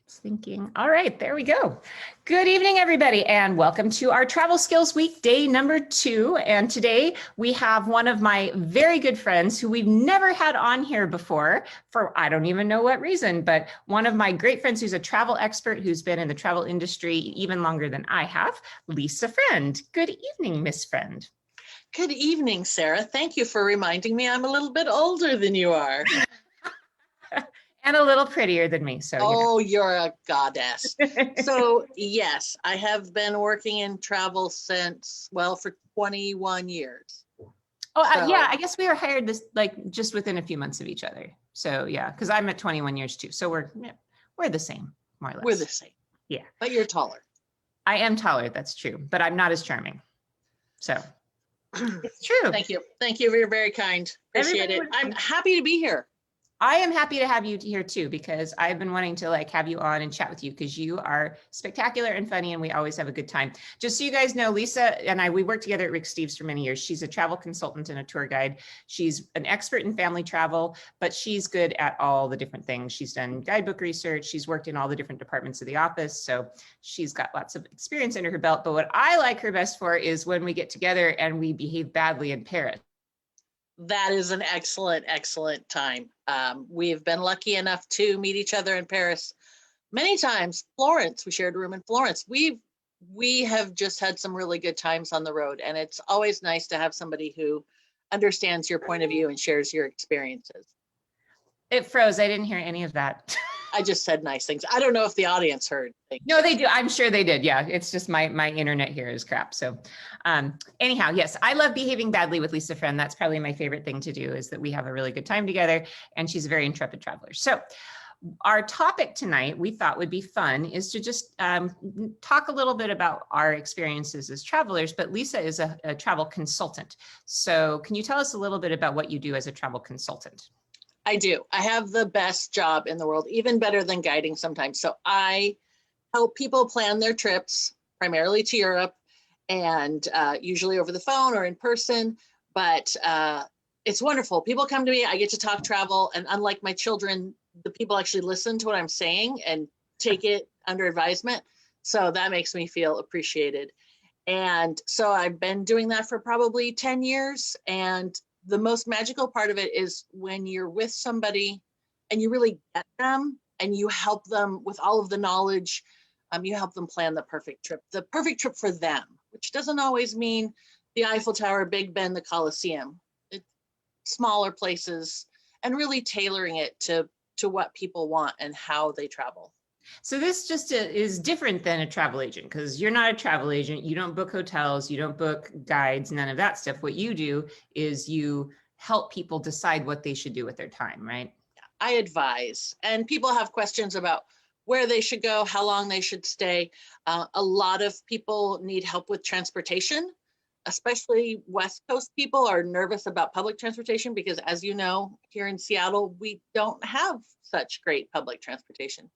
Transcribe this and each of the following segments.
Just thinking. All right, there we go. Good evening, everybody, and welcome to our Travel Skills Week, day number 2. And today we have one of my very good friends who we've never had on here before for I don't even know what reason, but one of my great friends who's a travel expert who's been in the travel industry even longer than I have, Lisa Friend. Good evening, Miss Friend. Good evening, Sarah. Thank you for reminding me I'm a little bit older than you are. And a little prettier than me. So, oh, you're a goddess. So, yes, I have been working in travel since, well, for 21 years. Oh, yeah, I guess we were hired this like just within a few months of each other. So, yeah, because I'm at 21 years too. So we're the same, more or less. We're the same. Yeah. But you're taller. I am taller, that's true, but I'm not as charming. So it's true. Thank you. Thank you. You're very kind. Appreciate it. I'm happy to be here. I am happy to have you here too, because I've been wanting to have you on and chat with you because you are spectacular and funny and we always have a good time. Just so you guys know, Lisa and we worked together at Rick Steves for many years. She's a travel consultant and a tour guide. She's an expert in family travel, but she's good at all the different things. She's done guidebook research. She's worked in all the different departments of the office. So she's got lots of experience under her belt. But what I like her best for is when we get together and we behave badly in Paris. That is an excellent, excellent time. We've been lucky enough to meet each other in Paris many times. Florence, we shared a room in Florence. We have just had some really good times on the road, and it's always nice to have somebody who understands your point of view and shares your experiences. It froze. I didn't hear any of that. I just said nice things. I don't know if the audience heard things. No, they do. I'm sure they did. Yeah, it's just my internet here is crap. So anyhow, yes, I love behaving badly with Lisa Friend. That's probably my favorite thing to do, is that we have a really good time together, and she's a very intrepid traveler. So our topic tonight we thought would be fun is to just talk a little bit about our experiences as travelers, but Lisa is a travel consultant. So can you tell us a little bit about what you do as a travel consultant? I do. I have the best job in the world, even better than guiding sometimes. So I help people plan their trips, primarily to Europe, and usually over the phone or in person. But it's wonderful. People come to me, I get to talk travel, and unlike my children, the people actually listen to what I'm saying and take it under advisement. So that makes me feel appreciated. And so I've been doing that for probably 10 years. And the most magical part of it is when you're with somebody and you really get them and you help them with all of the knowledge. You help them plan the perfect trip for them, which doesn't always mean the Eiffel Tower, Big Ben, the Colosseum. It's smaller places, and really tailoring it to what people want and how they travel. So this just is different than a travel agent, because you're not a travel agent. You don't book hotels, you don't book guides, none of that stuff. What you do is you help people decide what they should do with their time, right? I advise, and people have questions about where they should go, how long they should stay. A lot of people need help with transportation, especially West Coast people are nervous about public transportation because, as you know, here in Seattle, we don't have such great public transportation.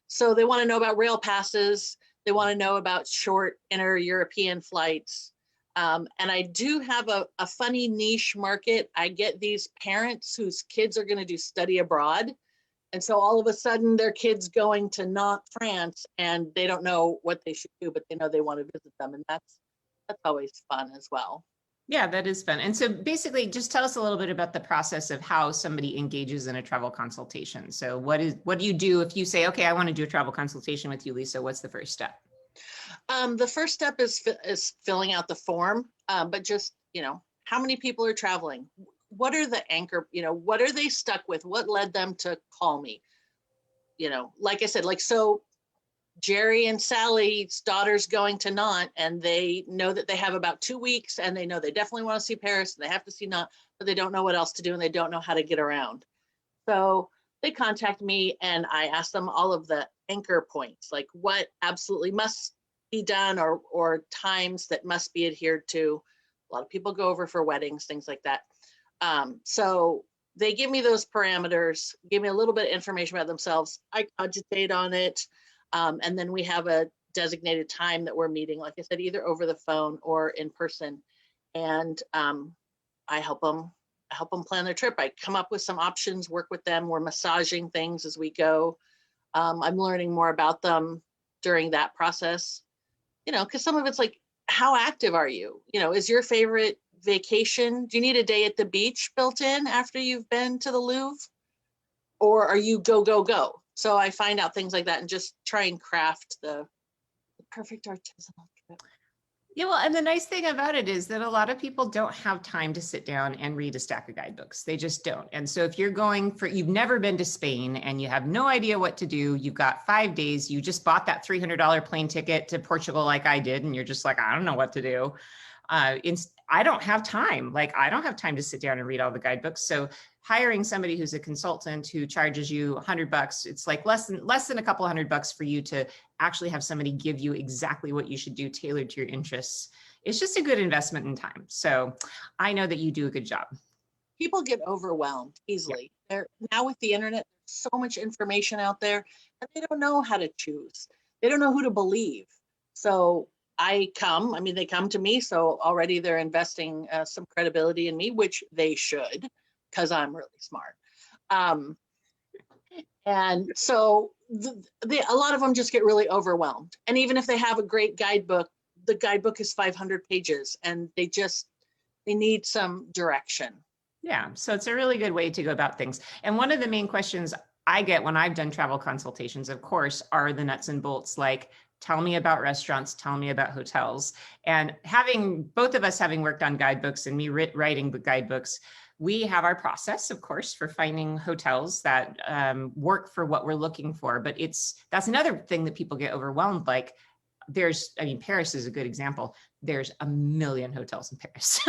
So they want to know about rail passes. They want to know about short inter-European flights. And I do have a funny niche market. I get these parents whose kids are going to do study abroad. And so all of a sudden their kid's going to Nantes, France, and they don't know what they should do, but they know they want to visit them. And that's always fun as well. Yeah, that is fun. And so basically just tell us a little bit about the process of how somebody engages in a travel consultation. So what do you do if you say, okay, I want to do a travel consultation with you, Lisa? What's the first step? The first step is filling out the form, but just, how many people are traveling? What are the anchor, what are they stuck with? What led them to call me? Like I said, so Jerry and Sally's daughter's going to Nantes, and they know that they have about 2 weeks, and they know they definitely want to see Paris, and they have to see Nantes, but they don't know what else to do, and they don't know how to get around. So they contact me, and I ask them all of the anchor points, like what absolutely must be done, or times that must be adhered to. A lot of people go over for weddings, things like that. So they give me those parameters, give me a little bit of information about themselves. I cogitate on it. And then we have a designated time that we're meeting, like I said, either over the phone or in person. And I help them plan their trip. I come up with some options, work with them. We're massaging things as we go. I'm learning more about them during that process, because some of it's like, how active are you? Is your favorite vacation, do you need a day at the beach built in after you've been to the Louvre? Or are you go, go, go? So I find out things like that and just try and craft the perfect artisanal trip. Yeah, well, and the nice thing about it is that a lot of people don't have time to sit down and read a stack of guidebooks. They just don't. And so if you've never been to Spain and you have no idea what to do, you've got 5 days, you just bought that $300 plane ticket to Portugal like I did, and you're just like, I don't know what to do. I don't have time. Like, I don't have time to sit down and read all the guidebooks. So hiring somebody who's a consultant who charges you $100, it's like less than a couple $100 for you to actually have somebody give you exactly what you should do tailored to your interests. It's just a good investment in time. So I know that you do a good job. People get overwhelmed easily. Now with the internet, so much information out there, and they don't know how to choose. They don't know who to believe. So they come to me, so already they're investing some credibility in me, which they should, because I'm really smart. And so a lot of them just get really overwhelmed. And even if they have a great guidebook, the guidebook is 500 pages and they need some direction. Yeah, so it's a really good way to go about things. And one of the main questions I get when I've done travel consultations, of course, are the nuts and bolts, like, tell me about restaurants, tell me about hotels. And both of us having worked on guidebooks and me writing the guidebooks, we have our process, of course, for finding hotels that work for what we're looking for. But that's another thing that people get overwhelmed. Like, Paris is a good example. There's a million hotels in Paris.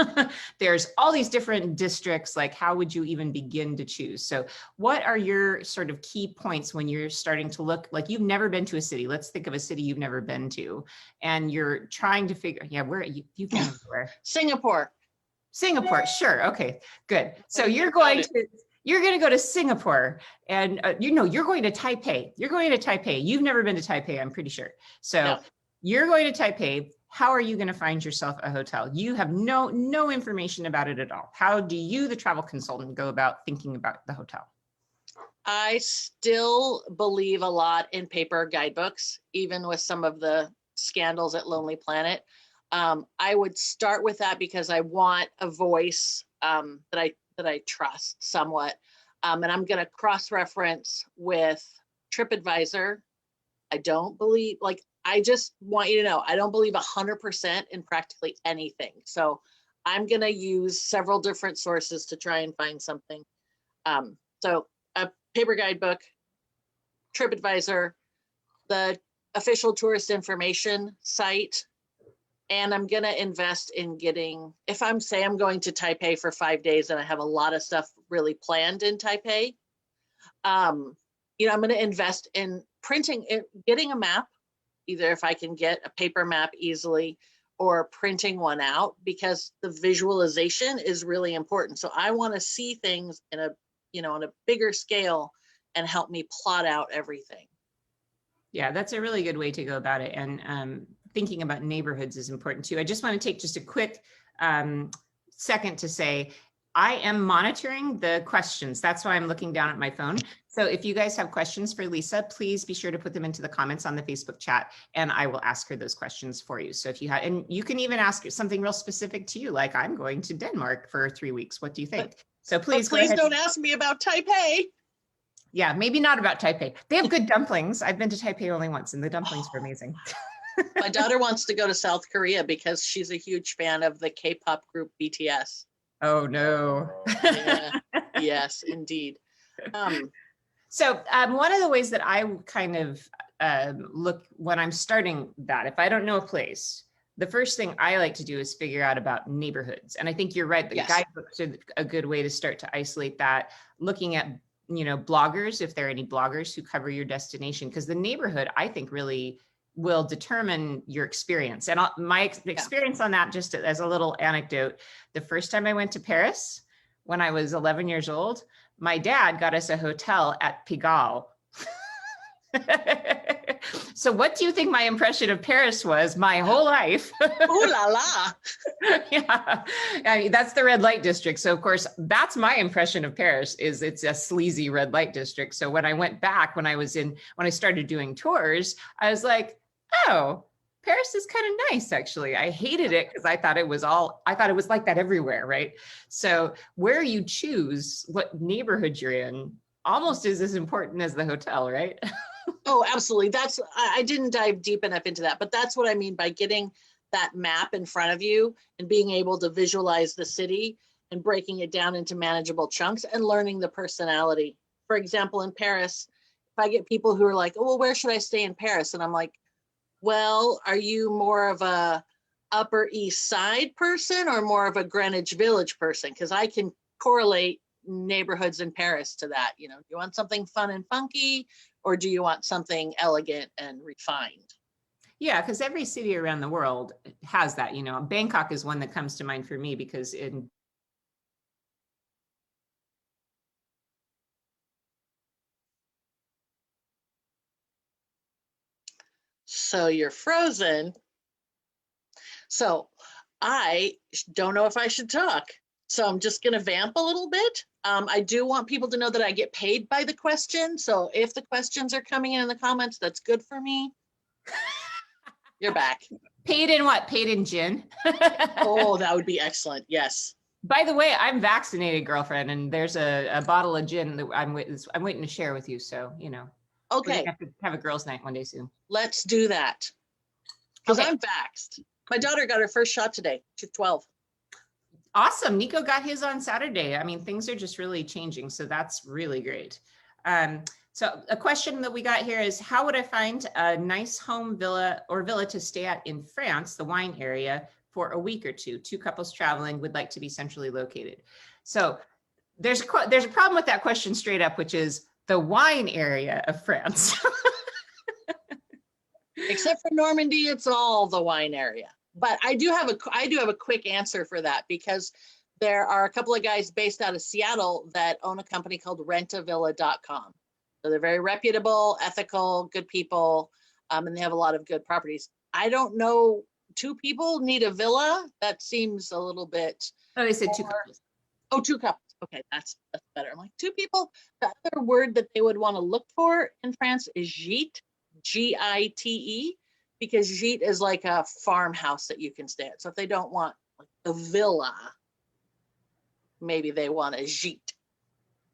There's all these different districts. Like, how would you even begin to choose? So what are your sort of key points when you're starting to look, like, you've never been to a city? Let's think of a city you've never been to, and you're trying to figure, where you've been everywhere. Singapore, sure. Okay, good. So you're going to go to Singapore, and you're going to Taipei. You've never been to Taipei, I'm pretty sure. So no. You're going to Taipei. How are you going to find yourself a hotel? You have no information about it at all. How do you, the travel consultant, go about thinking about the hotel? I still believe a lot in paper guidebooks, even with some of the scandals at Lonely Planet. I would start with that because I want a voice that I trust somewhat. And I'm going to cross-reference with TripAdvisor. I just want you to know, I don't believe 100% in practically anything. So I'm going to use several different sources to try and find something. So a paper guidebook, TripAdvisor, the official tourist information site, and I'm going to invest in if I'm going to Taipei for 5 days and I have a lot of stuff really planned in Taipei, I'm going to invest in getting a map, either if I can get a paper map easily or printing one out, because the visualization is really important. So I want to see things on a bigger scale and help me plot out everything. Yeah, that's a really good way to go about it. And thinking about neighborhoods is important too. I just want to take just a quick second to say, I am monitoring the questions. That's why I'm looking down at my phone. So if you guys have questions for Lisa, please be sure to put them into the comments on the Facebook chat, and I will ask her those questions for you. So if you have, and you can even ask something real specific to you, like, I'm going to Denmark for 3 weeks. What do you think? So please don't ask me about Taipei. Yeah, maybe not about Taipei. They have good dumplings. I've been to Taipei only once, and the dumplings were amazing. My daughter wants to go to South Korea because she's a huge fan of the K-pop group BTS. Oh, no. Yeah. Yes, indeed. So one of the ways that I kind of look when I'm starting that, if I don't know a place, the first thing I like to do is figure out about neighborhoods. And I think you're right. The guidebooks are a good way to start to isolate that, looking at, bloggers, if there are any bloggers who cover your destination, because the neighborhood, I think, really will determine your experience. And my experience on that, just as a little anecdote, the first time I went to Paris, when I was 11 years old, my dad got us a hotel at Pigalle. So what do you think my impression of Paris was my whole life? Ooh la la. Yeah, I mean, that's the red light district. So of course, that's my impression of Paris is it's a sleazy red light district. So when I went back, when I started doing tours, I was like, oh, Paris is kind of nice, actually. I hated it because I thought it was like that everywhere, right? So where you choose what neighborhood you're in almost is as important as the hotel, right? Oh, absolutely. I didn't dive deep enough into that, but that's what I mean by getting that map in front of you and being able to visualize the city and breaking it down into manageable chunks and learning the personality. For example, in Paris, if I get people who are like, oh, well, where should I stay in Paris? And I'm like, well, are you more of a Upper East Side person or more of a Greenwich Village person? Because I can correlate neighborhoods in Paris to that. You know, you want something fun and funky, or do you want something elegant and refined? Yeah, because every city around the world has that, Bangkok is one that comes to mind for me because So you're frozen. So I don't know if I should talk. So I'm just going to vamp a little bit. I do want people to know that I get paid by the question. So if the questions are coming in the comments, that's good for me. You're back. paid in what? Paid in gin. Oh, that would be excellent. Yes. By the way, I'm vaccinated, girlfriend, and there's a bottle of gin that I'm waiting to share with you. So, we're Okay, gonna have to have a girls' night one day soon. let's do that. Because Okay. I'm vaxxed. My daughter got her first shot today. She's 12. Awesome. Nico got his on Saturday. I mean, things are just really changing. So that's really great. So a question that we got here is, how would I find a nice home villa to stay at in France, the wine area, for a week or two? Two couples traveling would like to be centrally located. So there's a problem with that question straight up, which is the wine area of France. Except for Normandy, it's all the wine area. But I do have a quick answer for that, because there are a couple of guys based out of Seattle that own a company called rentavilla.com. So they're very reputable, ethical, good people, and they have a lot of good properties. I don't know, 2 people need a villa? That seems a little bit. Oh, they said 2 couples. Oh, 2 couples. Okay, that's better. I'm like, 2 people. The other word that they would want to look for in France is gîte, Gite, because gîte is like a farmhouse that you can stay at. So if they don't want like a villa, maybe they want a gîte.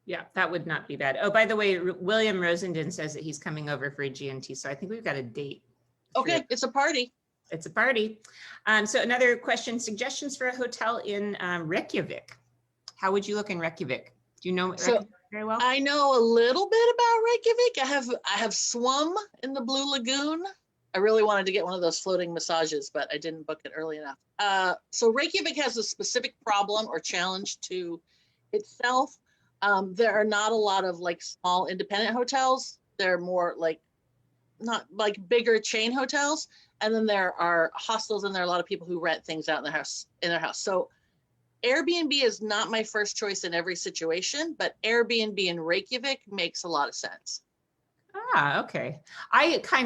Yeah, that would not be bad. Oh, by the way, William Rosenden says that he's coming over for a GNT. So I think we've got a date. Okay, it's a party. It's a party. So another question, suggestions for a hotel in Reykjavik. How would you look in Reykjavik? Do you know Reykjavik very well? I know a little bit about Reykjavik. I have swum in the Blue Lagoon. I really wanted to get one of those floating massages, but I didn't book it early enough. So Reykjavik has a specific problem or challenge to itself. There are not a lot of like small independent hotels. They're more like, not like bigger chain hotels. And then there are hostels, and there are a lot of people who rent things out in their house. So Airbnb is not my first choice in every situation, but Airbnb in Reykjavik makes a lot of sense. Ah, okay.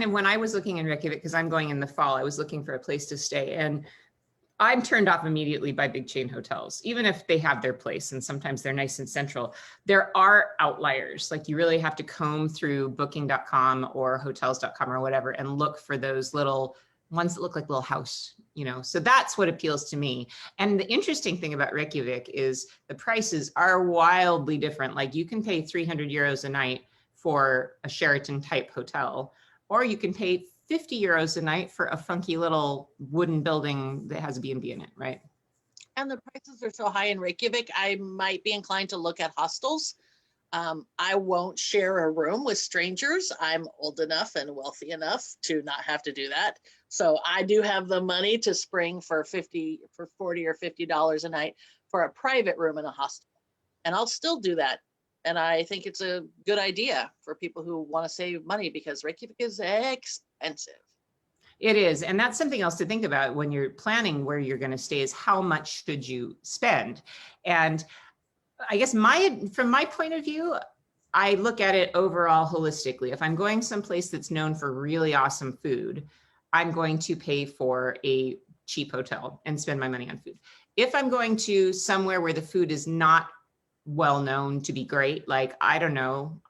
When I was looking in Reykjavik, because I'm going in the fall, I was looking for a place to stay, and I'm turned off immediately by big chain hotels, even if they have their place, and sometimes they're nice and central. There are outliers. Like, you really have to comb through booking.com or hotels.com or whatever and look for those little ones that look like little house, so that's what appeals to me. And the interesting thing about Reykjavik is the prices are wildly different. Like, you can pay 300 euros a night for a Sheraton type hotel, or you can pay 50 euros a night for a funky little wooden building that has a B&B in it, right? And the prices are so high in Reykjavik, I might be inclined to look at hostels. I won't share a room with strangers. I'm old enough and wealthy enough to not have to do that. So I do have the money to spring for $40 or $50 a night for a private room in a hostel. And I'll still do that. And I think it's a good idea for people who want to save money, because Reykjavik is expensive. It is. And that's something else to think about when you're planning where you're going to stay, is how much should you spend? And I guess from my point of view, I look at it overall holistically. If I'm going someplace that's known for really awesome food, I'm going to pay for a cheap hotel and spend my money on food. If I'm going to somewhere where the food is not well known to be great, like, I don't know,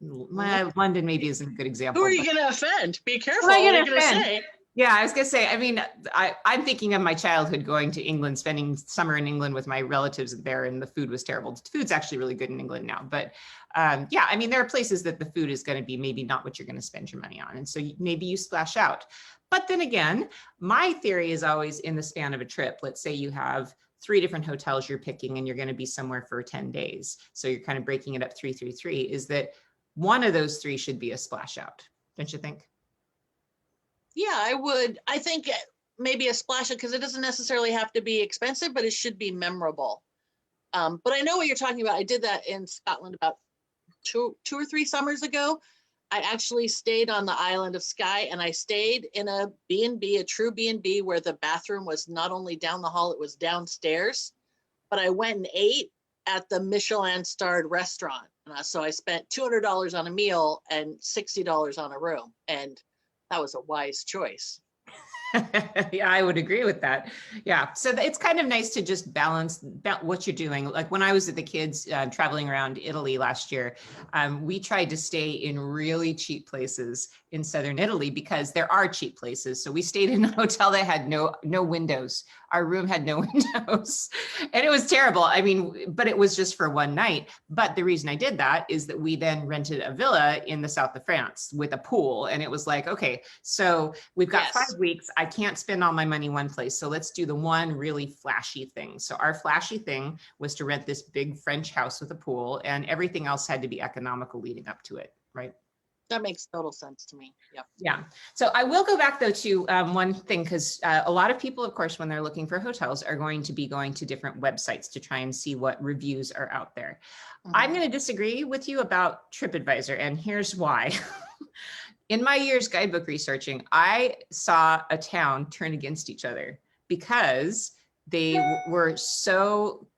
London maybe isn't a good example. Who are you going to offend? Be careful. Who am I What are gonna you going to offend? say? Yeah, I was gonna say, I mean, I'm thinking of my childhood going to England, spending summer in England with my relatives there, and the food was terrible. The food's actually really good in England now, but yeah, I mean, there are places that the food is going to be maybe not what you're going to spend your money on, and so maybe you splash out. But then again, my theory is always in the span of a trip. Let's say you have 3 different hotels you're picking, and you're going to be somewhere for 10 days. So you're kind of breaking it up 3, 3, 3. Is that one of those 3 should be a splash out, don't you think? Yeah, I would. I think maybe a splash, because it doesn't necessarily have to be expensive, but it should be memorable. But I know what you're talking about. I did that in Scotland about two or three summers ago. I actually stayed on the island of Skye, and I stayed in a B&B, a true B&B, where the bathroom was not only down the hall, it was downstairs. But I went and ate at the Michelin-starred restaurant. So I spent $200 on a meal and $60 on a room. And that was a wise choice. Yeah, I would agree with that. Yeah, so it's kind of nice to just balance what you're doing. Like when I was with the kids traveling around Italy last year, we tried to stay in really cheap places in southern Italy because there are cheap places. So we stayed in a hotel that had no windows. Our room had no windows, and it was terrible. I mean, but it was just for one night. But the reason I did that is that we then rented a villa in the south of France with a pool, and it was like, okay, so we've got 5 weeks. I can't spend all my money one place, so let's do the one really flashy thing. So our flashy thing was to rent this big French house with a pool, and everything else had to be economical leading up to it, right? That makes total sense to me. Yep. Yeah. So I will go back though to one thing, because a lot of people, of course, when they're looking for hotels, are going to be going to different websites to try and see what reviews are out there. I'm going to disagree with you about TripAdvisor, and here's why. In my years guidebook researching, I saw a town turn against each other because they were so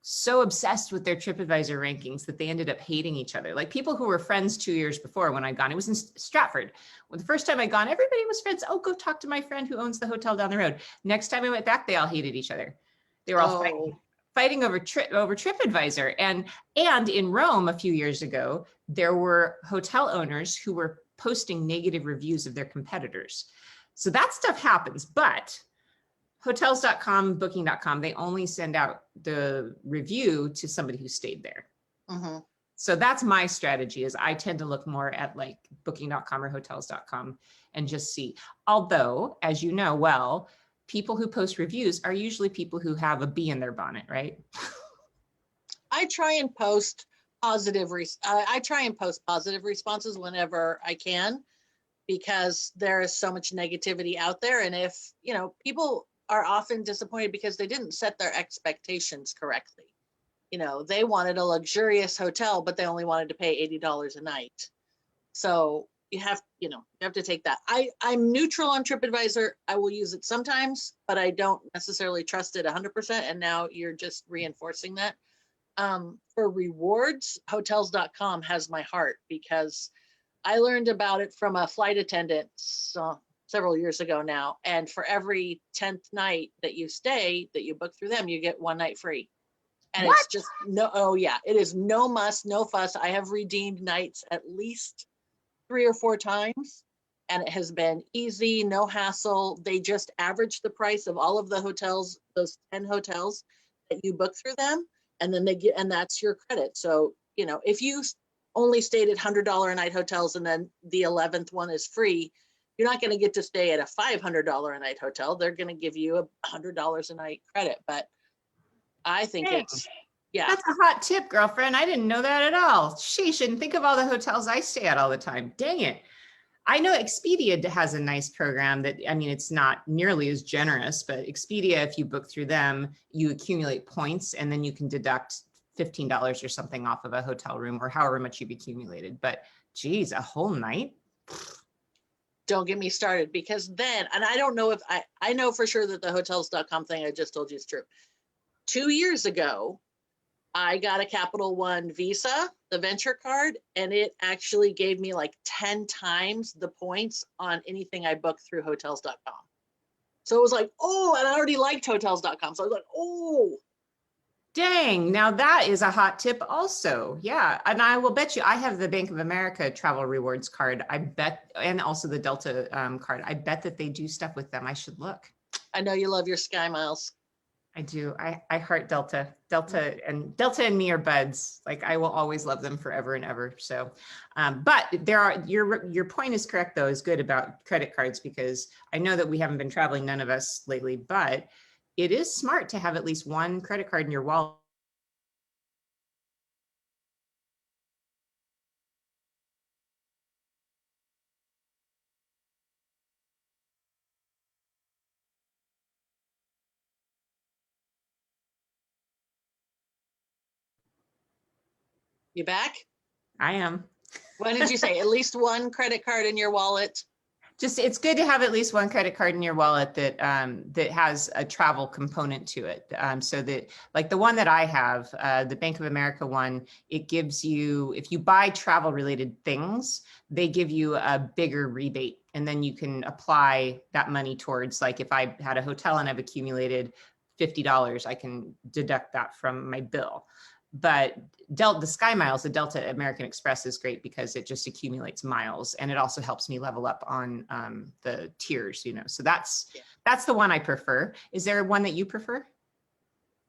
obsessed with their TripAdvisor rankings that they ended up hating each other. Like people who were friends 2 years before when I'd gone, it was in Stratford. Well, the first time I'd gone, everybody was friends. Oh, go talk to my friend who owns the hotel down the road. Next time I went back, they all hated each other. They were all fighting over TripAdvisor. And in Rome a few years ago, there were hotel owners who were posting negative reviews of their competitors. So that stuff happens, but hotels.com, booking.com, they only send out the review to somebody who stayed there. So that's my strategy, is I tend to look more at like booking.com or hotels.com and just see. Although, as you know well, people who post reviews are usually people who have a bee in their bonnet, right? I try and post positive responses whenever I can, because there is so much negativity out there. And if, people are often disappointed because they didn't set their expectations correctly. They wanted a luxurious hotel, but they only wanted to pay $80 a night. So you have to take that. I'm neutral on TripAdvisor. I will use it sometimes, but I don't necessarily trust it 100%. And now you're just reinforcing that. For rewards, hotels.com has my heart, because I learned about it from a flight attendant several years ago now. And for every 10th night that you stay, that you book through them, you get 1 night free. And it's just it is no muss, no fuss. I have redeemed nights at least 3 or 4 times, and it has been easy, no hassle. They just average the price of all of the hotels, those 10 hotels that you book through them, and then and that's your credit. So, if you only stayed at $100 a night hotels and then the 11th one is free, you're not going to get to stay at a $500 a night hotel. They're going to give you $100 a night credit. But I think that's a hot tip, girlfriend. I didn't know that at all. Sheesh, and think of all the hotels I stay at all the time. Dang it. I know Expedia has a nice program that, it's not nearly as generous, but Expedia, if you book through them, you accumulate points and then you can deduct $15 or something off of a hotel room, or however much you've accumulated. But geez, a whole night? Don't get me started, because then, and I don't know if I know for sure that the hotels.com thing I just told you is true. 2 years ago, I got a Capital One Visa, the venture card, and it actually gave me like 10 times the points on anything I booked through hotels.com. So it was like, oh, and I already liked hotels.com. So I was like, oh. Dang, now that is a hot tip also. Yeah, and I will bet you I have the Bank of America travel rewards card. I bet, and also the Delta card. I bet that they do stuff with them. I should look. I know you love your Sky Miles. I do. I heart Delta. Delta and me are buds. Like I will always love them forever and ever. So, but there are your point is correct though, is good about credit cards, because I know that we haven't been traveling, none of us lately, but it is smart to have at least one credit card in your wallet. You back? I am. What did you say? At least one credit card in your wallet? Just, it's good to have at least one credit card in your wallet that that has a travel component to it. So that, like the one that I have, the Bank of America one, it gives you, if you buy travel related things, they give you a bigger rebate, and then you can apply that money towards, like if I had a hotel and I've accumulated $50, I can deduct that from my bill. But the Sky Miles, the Delta American Express, is great because it just accumulates miles, and it also helps me level up on the tiers, you know. So that's the one I prefer. Is there one that you prefer?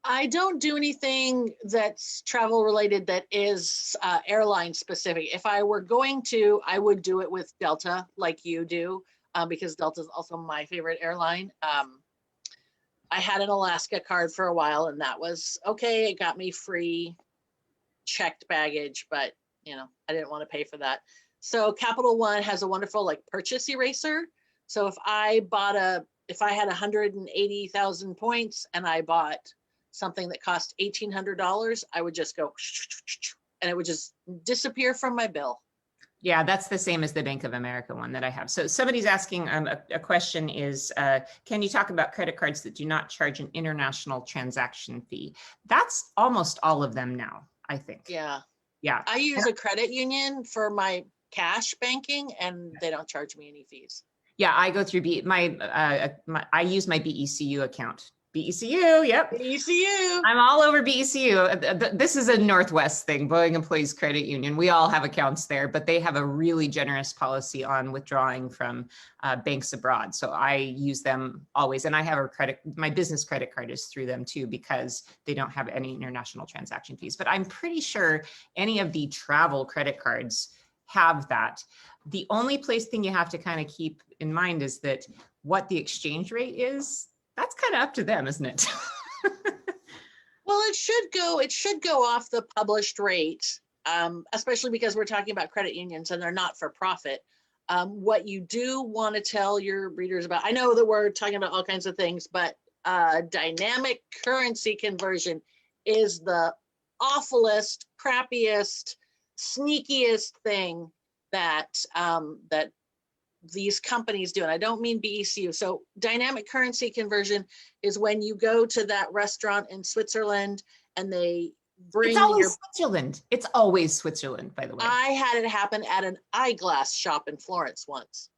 I don't do anything that's travel related that is airline specific. If I were going to, I would do it with Delta like you do, because Delta is also my favorite airline. I had an Alaska card for a while, and that was okay. It got me free checked baggage, but you know, I didn't want to pay for that. So Capital One has a wonderful like purchase eraser. So if I had 180,000 points and I bought something that cost $1,800, I would just go and it would just disappear from my bill. Yeah, that's the same as the Bank of America one that I have. So somebody's asking, a question is, can you talk about credit cards that do not charge an international transaction fee? That's almost all of them now, I think. Yeah. Yeah. I use a credit union for my cash banking, and they don't charge me any fees. Yeah, I go through I use my BECU account. BECU, yep. BECU. I'm all over BECU. This is a Northwest thing, Boeing Employees Credit Union. We all have accounts there, but they have a really generous policy on withdrawing from banks abroad. So I use them always. And I have my business credit card is through them too, because they don't have any international transaction fees. But I'm pretty sure any of the travel credit cards have that. The only thing you have to kind of keep in mind is that what the exchange rate is, that's kind of up to them, isn't it? Well, it should go off the published rate, especially because we're talking about credit unions and they're not for profit. What you do want to tell your readers about, I know that we're talking about all kinds of things, but dynamic currency conversion is the awfulest, crappiest, sneakiest thing that these companies do. And I don't mean BECU. So dynamic currency conversion is when you go to that restaurant in Switzerland and they bring Switzerland. It's always Switzerland, by the way. I had it happen at an eyeglass shop in Florence once.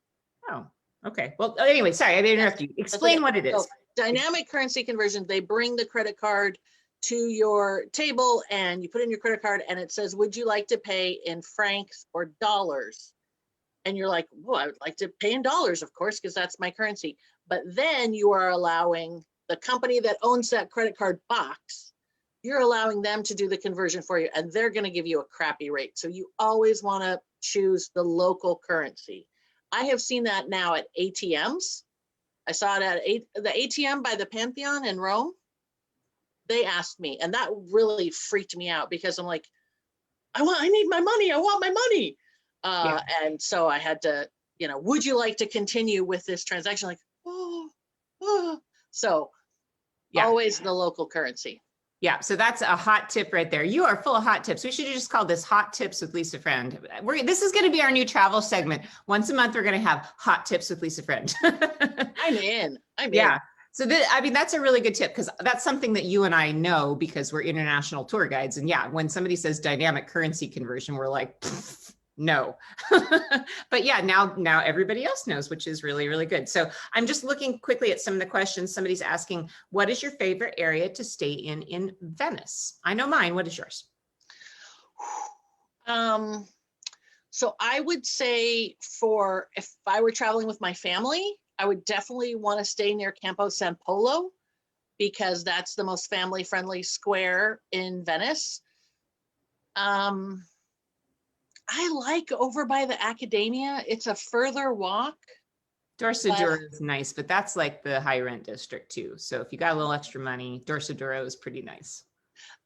Oh, okay. Well, anyway, sorry, I didn't interrupt you. Explain what it is. So, dynamic currency conversion, they bring the credit card to your table and you put in your credit card and it says, would you like to pay in francs or dollars? And you're like, well, I would like to pay in dollars, of course, because that's my currency. But then you are allowing the company that owns that credit card box, you're allowing them to do the conversion for you, and they're going to give you a crappy rate. So you always want to choose the local currency. I have seen that now at ATMs. I saw it at the ATM by the Pantheon in Rome. They asked me, and that really freaked me out because I'm like, I need my money. I want my money. And so I had to, would you like to continue with this transaction? Like, so always the local currency. Yeah, so that's a hot tip right there. You are full of hot tips. We should have just called this Hot Tips with Lisa Friend. This is going to be our new travel segment. Once a month, we're going to have Hot Tips with Lisa Friend. I'm in. Yeah. So I mean, that's a really good tip because that's something that you and I know because we're international tour guides. And yeah, when somebody says dynamic currency conversion, we're like, no. But yeah, now everybody else knows, which is really, really good. So I'm just looking quickly at some of the questions. Somebody's asking, what is your favorite area to stay in Venice? I know mine. What is yours? So I would say if I were traveling with my family, I would definitely want to stay near Campo San Polo because that's the most family friendly square in Venice. I like over by the Academia. It's a further walk. Dorsaduro is nice, but that's like the high rent district too. So if you got a little extra money, Dorsaduro is pretty nice.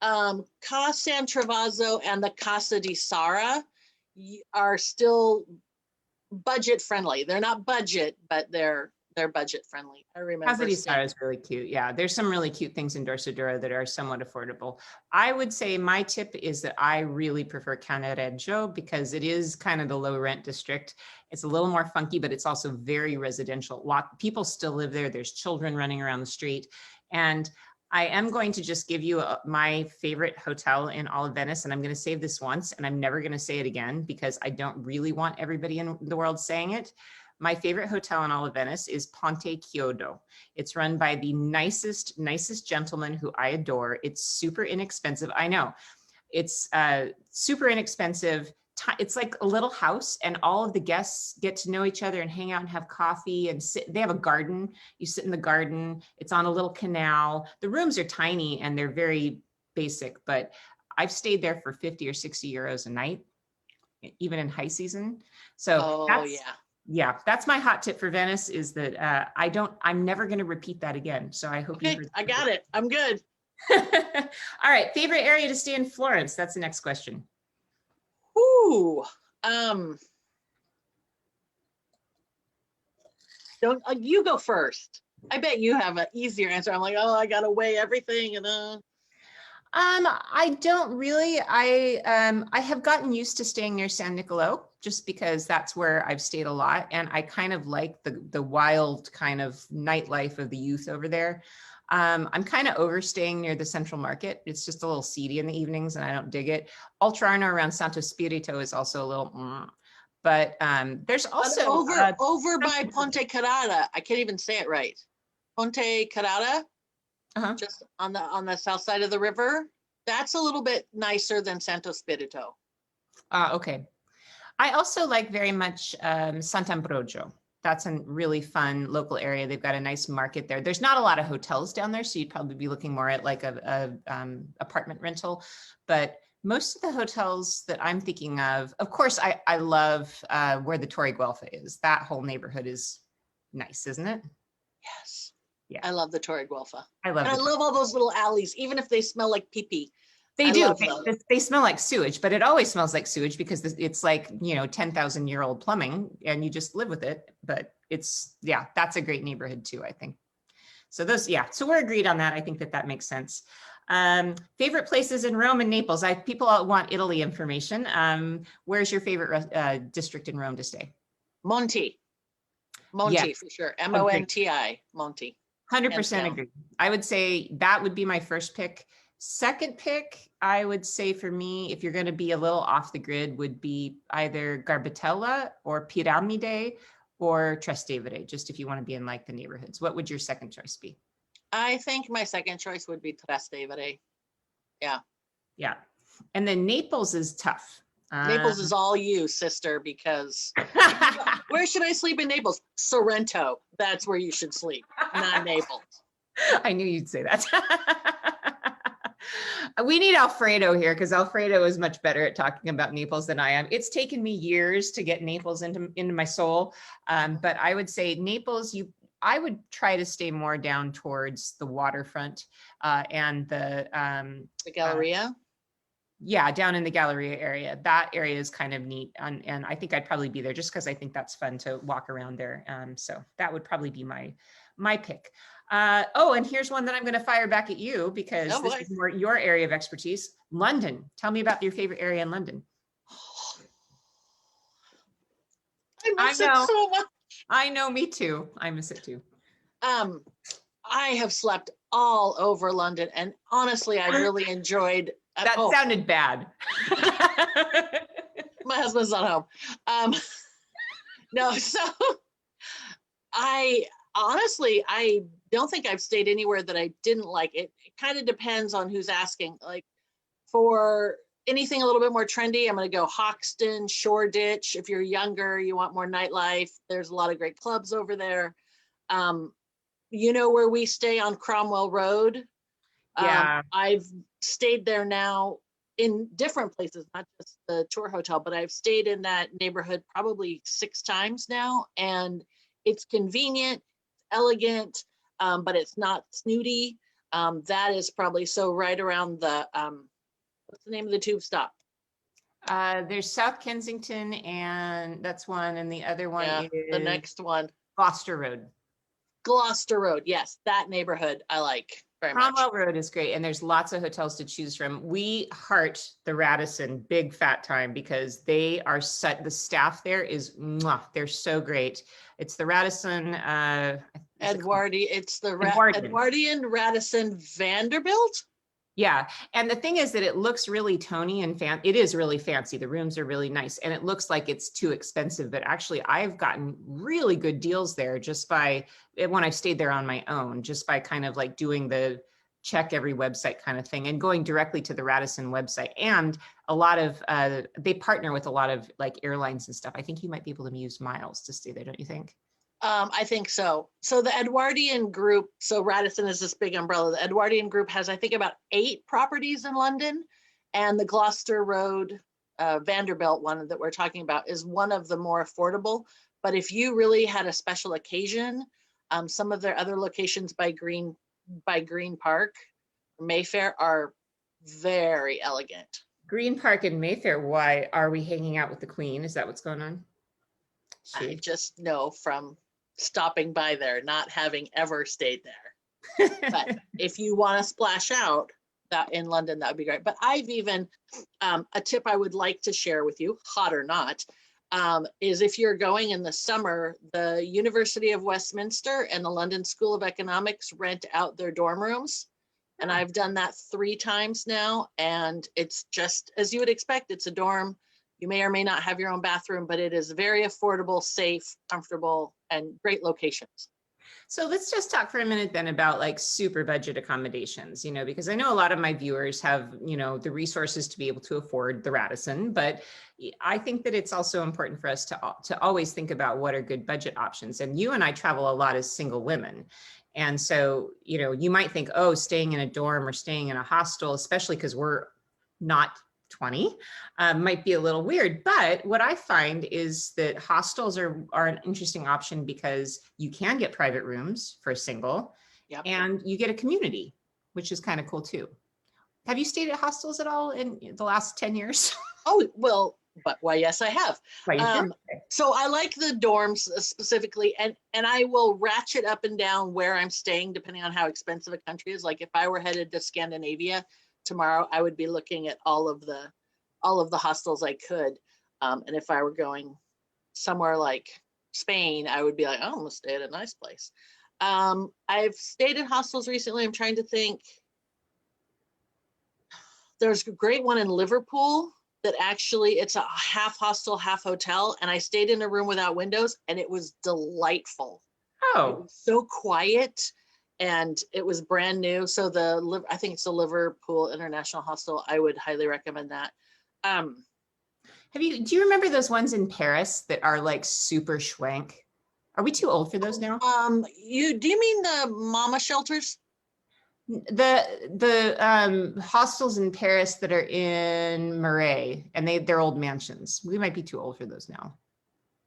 Casa San Travaso and the Casa di Sara are still budget friendly. They're not budget, but they're budget friendly. I remember. Casa di Sara is really cute. Yeah, there's some really cute things in Dorsaduro that are somewhat affordable. I would say my tip is that I really prefer Canereggio because it is kind of the low rent district. It's a little more funky, but it's also very residential. People still live there. There's children running around the street. And I am going to just give you my favorite hotel in all of Venice, and I'm going to say this once, and I'm never going to say it again because I don't really want everybody in the world saying it. My favorite hotel in all of Venice is Ponte Chiodo. It's run by the nicest gentleman who I adore. It's super inexpensive. I know. It's super inexpensive. It's like a little house and all of the guests get to know each other and hang out and have coffee and sit. They have a garden. You sit in the garden. It's on a little canal. The rooms are tiny and they're very basic, but I've stayed there for 50 or 60 euros a night, even in high season. So that's my hot tip for Venice is that I'm never going to repeat that again. So I hope I got it. I'm good. All right. Favorite area to stay in Florence? That's the next question. Ooh, don't you go first? I bet you have an easier answer. I'm like, I gotta weigh everything and I don't really. I have gotten used to staying near San Nicolo just because that's where I've stayed a lot, and I kind of like the wild kind of nightlife of the youth over there. I'm kind of overstaying near the Central Market. It's just a little seedy in the evenings and I don't dig it. Oltrarno around Santo Spirito is also a little, but there's also over by Ponte Carrara. I can't even say it right. Ponte Carrara, just on the south side of the river. That's a little bit nicer than Santo Spirito. Okay. I also like very much Sant'Ambrogio. That's a really fun local area. They've got a nice market there. There's not a lot of hotels down there, so you'd probably be looking more at like a apartment rental. But most of the hotels that I'm thinking of course, I love where the Torre Guelpha is. That whole neighborhood is nice, isn't it? Yes. Yeah. I love the Torre Guelpha. I love all those little alleys, even if they smell like pee-pee. They do. They smell like sewage, but it always smells like sewage because it's like, 10,000-year-old plumbing and you just live with it. But that's a great neighborhood too, I think. So so we're agreed on that. I think that makes sense. Favorite places in Rome and Naples. People want Italy information. Where's your favorite district in Rome to stay? Monti yes. For sure. Monti, Monti. 100% agree. I would say that would be my first pick. Second pick, I would say for me, if you're going to be a little off the grid, would be either Garbatella or Piramide or Trastevere, just if you want to be in like the neighborhoods. What would your second choice be? I think my second choice would be Trastevere. Yeah. Yeah. And then Naples is tough. Naples is all you, sister, because where should I sleep in Naples? Sorrento. That's where you should sleep, not Naples. I knew you'd say that. We need Alfredo here because Alfredo is much better at talking about Naples than I am. It's taken me years to get Naples into my soul. But I would say Naples, I would try to stay more down towards the waterfront and the Galleria. Down in the Galleria area. That area is kind of neat. And I think I'd probably be there just because I think that's fun to walk around there. So that would probably be my pick. And here's one that I'm going to fire back at you because this is more your area of expertise. London. Tell me about your favorite area in London. I miss it so much. I know, me too. I miss it too. I have slept all over London, and honestly, I've really enjoyed. That sounded bad. My husband's not home. No, so I honestly, I don't think I've stayed anywhere that I didn't like. It kind of depends on who's asking. Like for anything a little bit more trendy, I'm going to go Hoxton, Shoreditch. If you're younger, you want more nightlife, there's a lot of great clubs over there. You know where we stay on Cromwell Road? Yeah. I've stayed there now in different places, not just the tour hotel, but I've stayed in that neighborhood probably 6 times now. And it's convenient, elegant, but it's not snooty. That is probably so right around the, what's the name of the tube stop? There's South Kensington, and that's one, and the other one Yeah, is the next one. Gloucester Road. Gloucester Road. Yes, that neighborhood I like very much. Cromwell Road is great, and there's lots of hotels to choose from. We heart the Radisson big fat time because they are set. The staff there is, mwah, they're so great. It's the Radisson. Edwardian. It's the Edwardian. Edwardian Radisson Vanderbilt. Yeah, and the thing is that it looks really Tony and it is really fancy. The rooms are really nice, and it looks like it's too expensive, but actually I've gotten really good deals there just by when I've stayed there on my own, just by kind of like doing the check every website kind of thing and going directly to the Radisson website. And a lot of they partner with a lot of like airlines and stuff. I think you might be able to use miles to stay there, don't you think? I think so. So the Edwardian group, so Radisson is this big umbrella. The Edwardian group has, I think, about 8 properties in London, and the Gloucester Road Vanderbilt one that we're talking about is one of the more affordable. But if you really had a special occasion, some of their other locations by Green Park, Mayfair are very elegant. Green Park and Mayfair. Why are we hanging out with the Queen? Is that what's going on? I just know from stopping by there, not having ever stayed there. But if you want to splash out that in London, that would be great. But I've even, a tip I would like to share with you, hot or not, is if you're going in the summer, the University of Westminster and the London School of Economics rent out their dorm rooms. And I've done that 3 times now. And it's just, as you would expect, it's a dorm. You may or may not have your own bathroom, but it is very affordable, safe, comfortable, and great locations. So let's just talk for a minute then about like super budget accommodations, because I know a lot of my viewers have, the resources to be able to afford the Radisson, but I think that it's also important for us to always think about what are good budget options. And you and I travel a lot as single women. And so, you might think, oh, staying in a dorm or staying in a hostel, especially because we're not 20, might be a little weird. But what I find is that hostels are an interesting option because you can get private rooms for a single. Yep. And you get a community, which is kind of cool too. Have you stayed at hostels at all in the last 10 years? Oh, well, but why, yes, I have. So I like the dorms specifically, and I will ratchet up and down where I'm staying depending on how expensive a country is. Like if I were headed to Scandinavia tomorrow, I would be looking at all of the hostels I could. And if I were going somewhere like Spain, I would be like, oh, I'm gonna stay at a nice place. I've stayed at hostels recently. I'm trying to think. There's a great one in Liverpool that actually it's a half hostel, half hotel. And I stayed in a room without windows and it was delightful. Oh, it was so quiet. And it was brand new. So I think it's the Liverpool International Hostel. I would highly recommend that. do you remember those ones in Paris that are like super schwank? Are we too old for those now? Do you mean the mama shelters? The hostels in Paris that are in Marais, and they're old mansions. We might be too old for those now.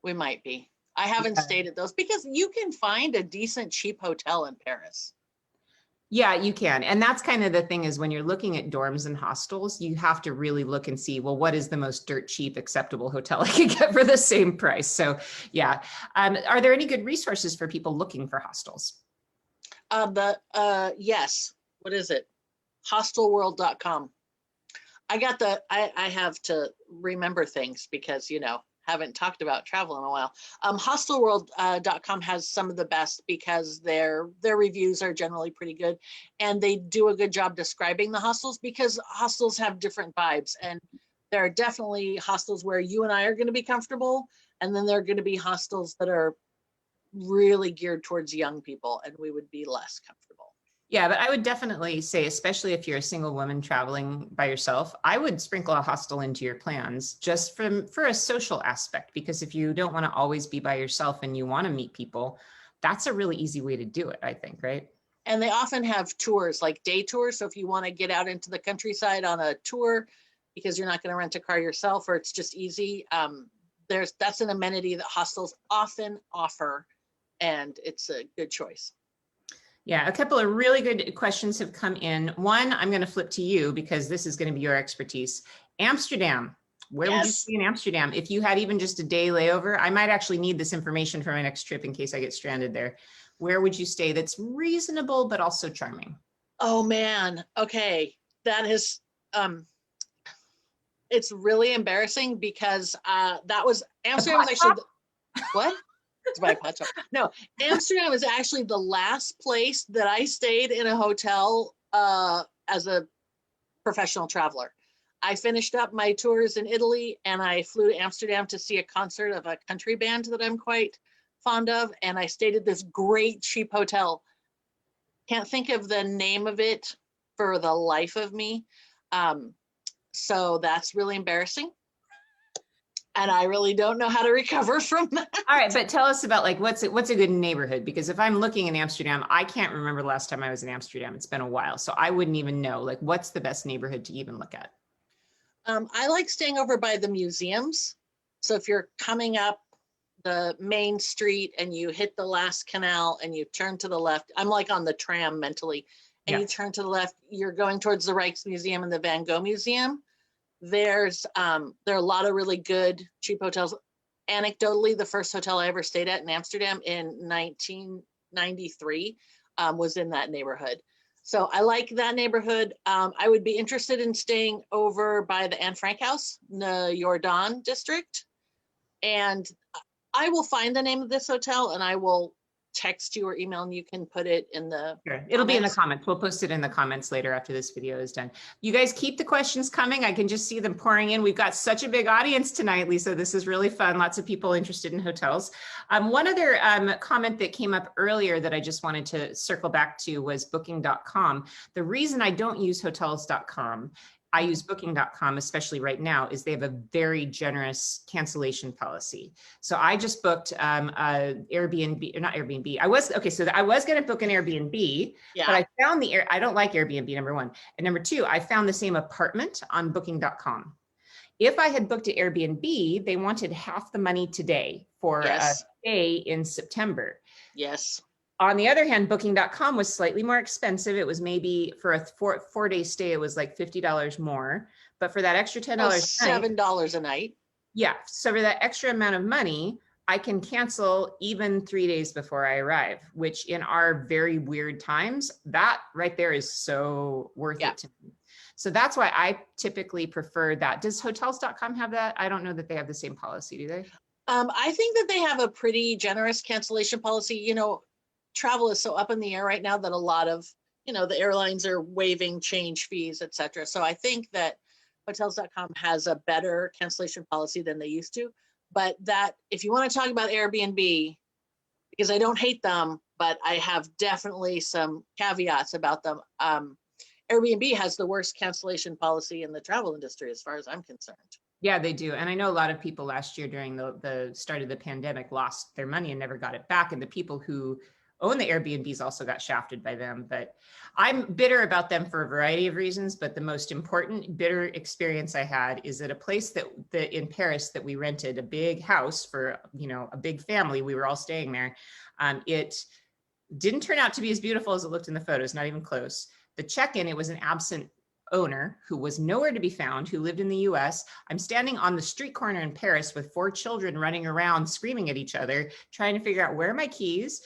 We might be. I haven't stayed at those because you can find a decent cheap hotel in Paris. Yeah, you can. And that's kind of the thing is when you're looking at dorms and hostels, you have to really look and see, well, what is the most dirt cheap acceptable hotel I can get for the same price? So yeah. Are there any good resources for people looking for hostels? Yes. What is it? Hostelworld.com. I have to remember things because, haven't talked about travel in a while. Hostelworld.com has some of the best because their reviews are generally pretty good, and they do a good job describing the hostels because hostels have different vibes, and there are definitely hostels where you and I are going to be comfortable, and then there are going to be hostels that are really geared towards young people, and we would be less comfortable. Yeah, but I would definitely say, especially if you're a single woman traveling by yourself, I would sprinkle a hostel into your plans just for a social aspect, because if you don't want to always be by yourself and you want to meet people, that's a really easy way to do it, I think, right? And they often have tours, like day tours. So if you want to get out into the countryside on a tour because you're not going to rent a car yourself, or it's just easy, that's an amenity that hostels often offer, and it's a good choice. Yeah, a couple of really good questions have come in. One, I'm going to flip to you because this is going to be your expertise. Amsterdam. Where would you Yes. stay in Amsterdam? If you had even just a day layover, I might actually need this information for my next trip in case I get stranded there. Where would you stay that's reasonable, but also charming? Oh man. Okay. That is, it's really embarrassing because that was, Amsterdam was actually, what? It's my pot shop. No, Amsterdam is actually the last place that I stayed in a hotel as a professional traveler. I finished up my tours in Italy and I flew to Amsterdam to see a concert of a country band that I'm quite fond of. And I stayed at this great cheap hotel. Can't think of the name of it for the life of me. So that's really embarrassing. And I really don't know how to recover from that. All right, but tell us about like what's a good neighborhood? Because if I'm looking in Amsterdam, I can't remember the last time I was in Amsterdam. It's been a while, so I wouldn't even know. Like, what's the best neighborhood to even look at? I like staying over by the museums. So if you're coming up the main street and you hit the last canal and you turn to the left, I'm like on the tram mentally, and Yeah. you turn to the left, you're going towards the Rijksmuseum and the Van Gogh Museum. There are a lot of really good cheap hotels. Anecdotally, the first hotel I ever stayed at in Amsterdam in 1993 was in that neighborhood. So I like that neighborhood. I would be interested in staying over by the Anne Frank House, the Jordan district. And I will find the name of this hotel and I will text you or email, and you can put it in the Sure. It'll be in the comments. comments. We'll post it in the comments later after this video is done. You guys keep the questions coming. I can just see them pouring in. We've got such a big audience tonight, Lisa. This is really fun. Lots of people interested in hotels. One other comment that came up earlier that I just wanted to circle back to was booking.com. The reason I don't use hotels.com, I use booking.com, especially right now, is they have a very generous cancellation policy. So I just booked Airbnb, or not Airbnb. I was going to book an Airbnb, Yeah. but I found I don't like Airbnb, number one. And number two, I found the same apartment on booking.com. If I had booked an Airbnb, they wanted half the money today for Yes. a stay in September. Yes. On the other hand, booking.com was slightly more expensive. It was maybe for a four-day stay, it was like $50 more. But for that extra $10 $7 a night. Yeah. So for that extra amount of money, I can cancel even 3 days before I arrive, which in our very weird times, that right there is so worth it to me. So that's why I typically prefer that. Does hotels.com have that? I don't know that they have the same policy, do they? I think that they have a pretty generous cancellation policy. You know, travel is so up in the air right now that a lot of, the airlines are waiving change fees, et cetera. So I think that hotels.com has a better cancellation policy than they used to. But that, if you want to talk about Airbnb, because I don't hate them, but I have definitely some caveats about them. Airbnb has the worst cancellation policy in the travel industry, as far as I'm concerned. Yeah, they do. And I know a lot of people last year during the start of the pandemic lost their money and never got it back. And the people who own the Airbnbs also got shafted by them. But I'm bitter about them for a variety of reasons. But the most important bitter experience I had is at a place that in Paris that we rented a big house for, a big family. We were all staying there. It didn't turn out to be as beautiful as it looked in the photos, not even close. The check-in, it was an absent owner who was nowhere to be found, who lived in the US. I'm standing on the street corner in Paris with 4 children running around screaming at each other, trying to figure out where are my keys,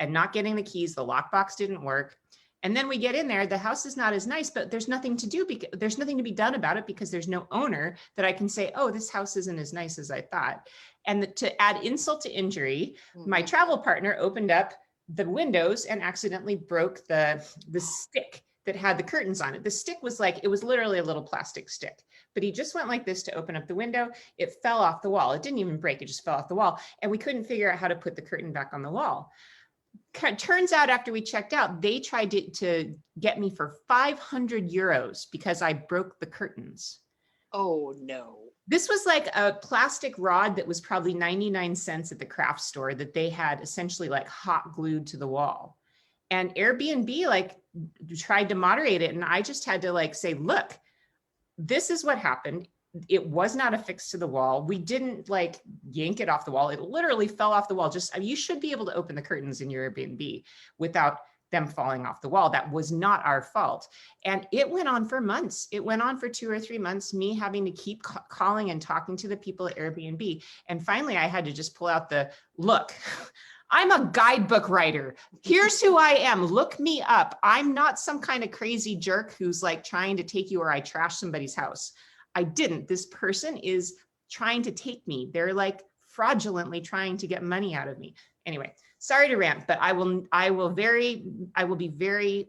and not getting the keys. The lockbox didn't work. And then we get in there, the house is not as nice, but there's nothing to do because there's nothing to be done about it because there's no owner that I can say, oh, this house isn't as nice as I thought. And to add insult to injury, my travel partner opened up the windows and accidentally broke the stick that had the curtains on it. The stick was like, it was literally a little plastic stick, but he just went like this to open up the window. It fell off the wall. It didn't even break, it just fell off the wall. And we couldn't figure out how to put the curtain back on the wall. Turns out after we checked out, they tried to get me for 500 euros because I broke the curtains. Oh no. This was like a plastic rod that was probably 99 cents at the craft store that they had essentially like hot glued to the wall. And Airbnb like tried to moderate it. And I just had to like say, look, this is what happened. It was not affixed to the wall. We didn't like yank it off the wall. It literally fell off the wall. Just, you should be able to open the curtains in your Airbnb without them falling off the wall. That was not our fault. And it went on for months. It went on for 2 or 3 months, me having to keep calling and talking to the people at Airbnb. And finally I had to just pull out the, look, I'm a guidebook writer. Here's who I am. Look me up. I'm not some kind of crazy jerk who's like trying to take you or I trash somebody's house. I didn't. This person is trying to take me. They're like fraudulently trying to get money out of me. Anyway, sorry to rant, but I will be very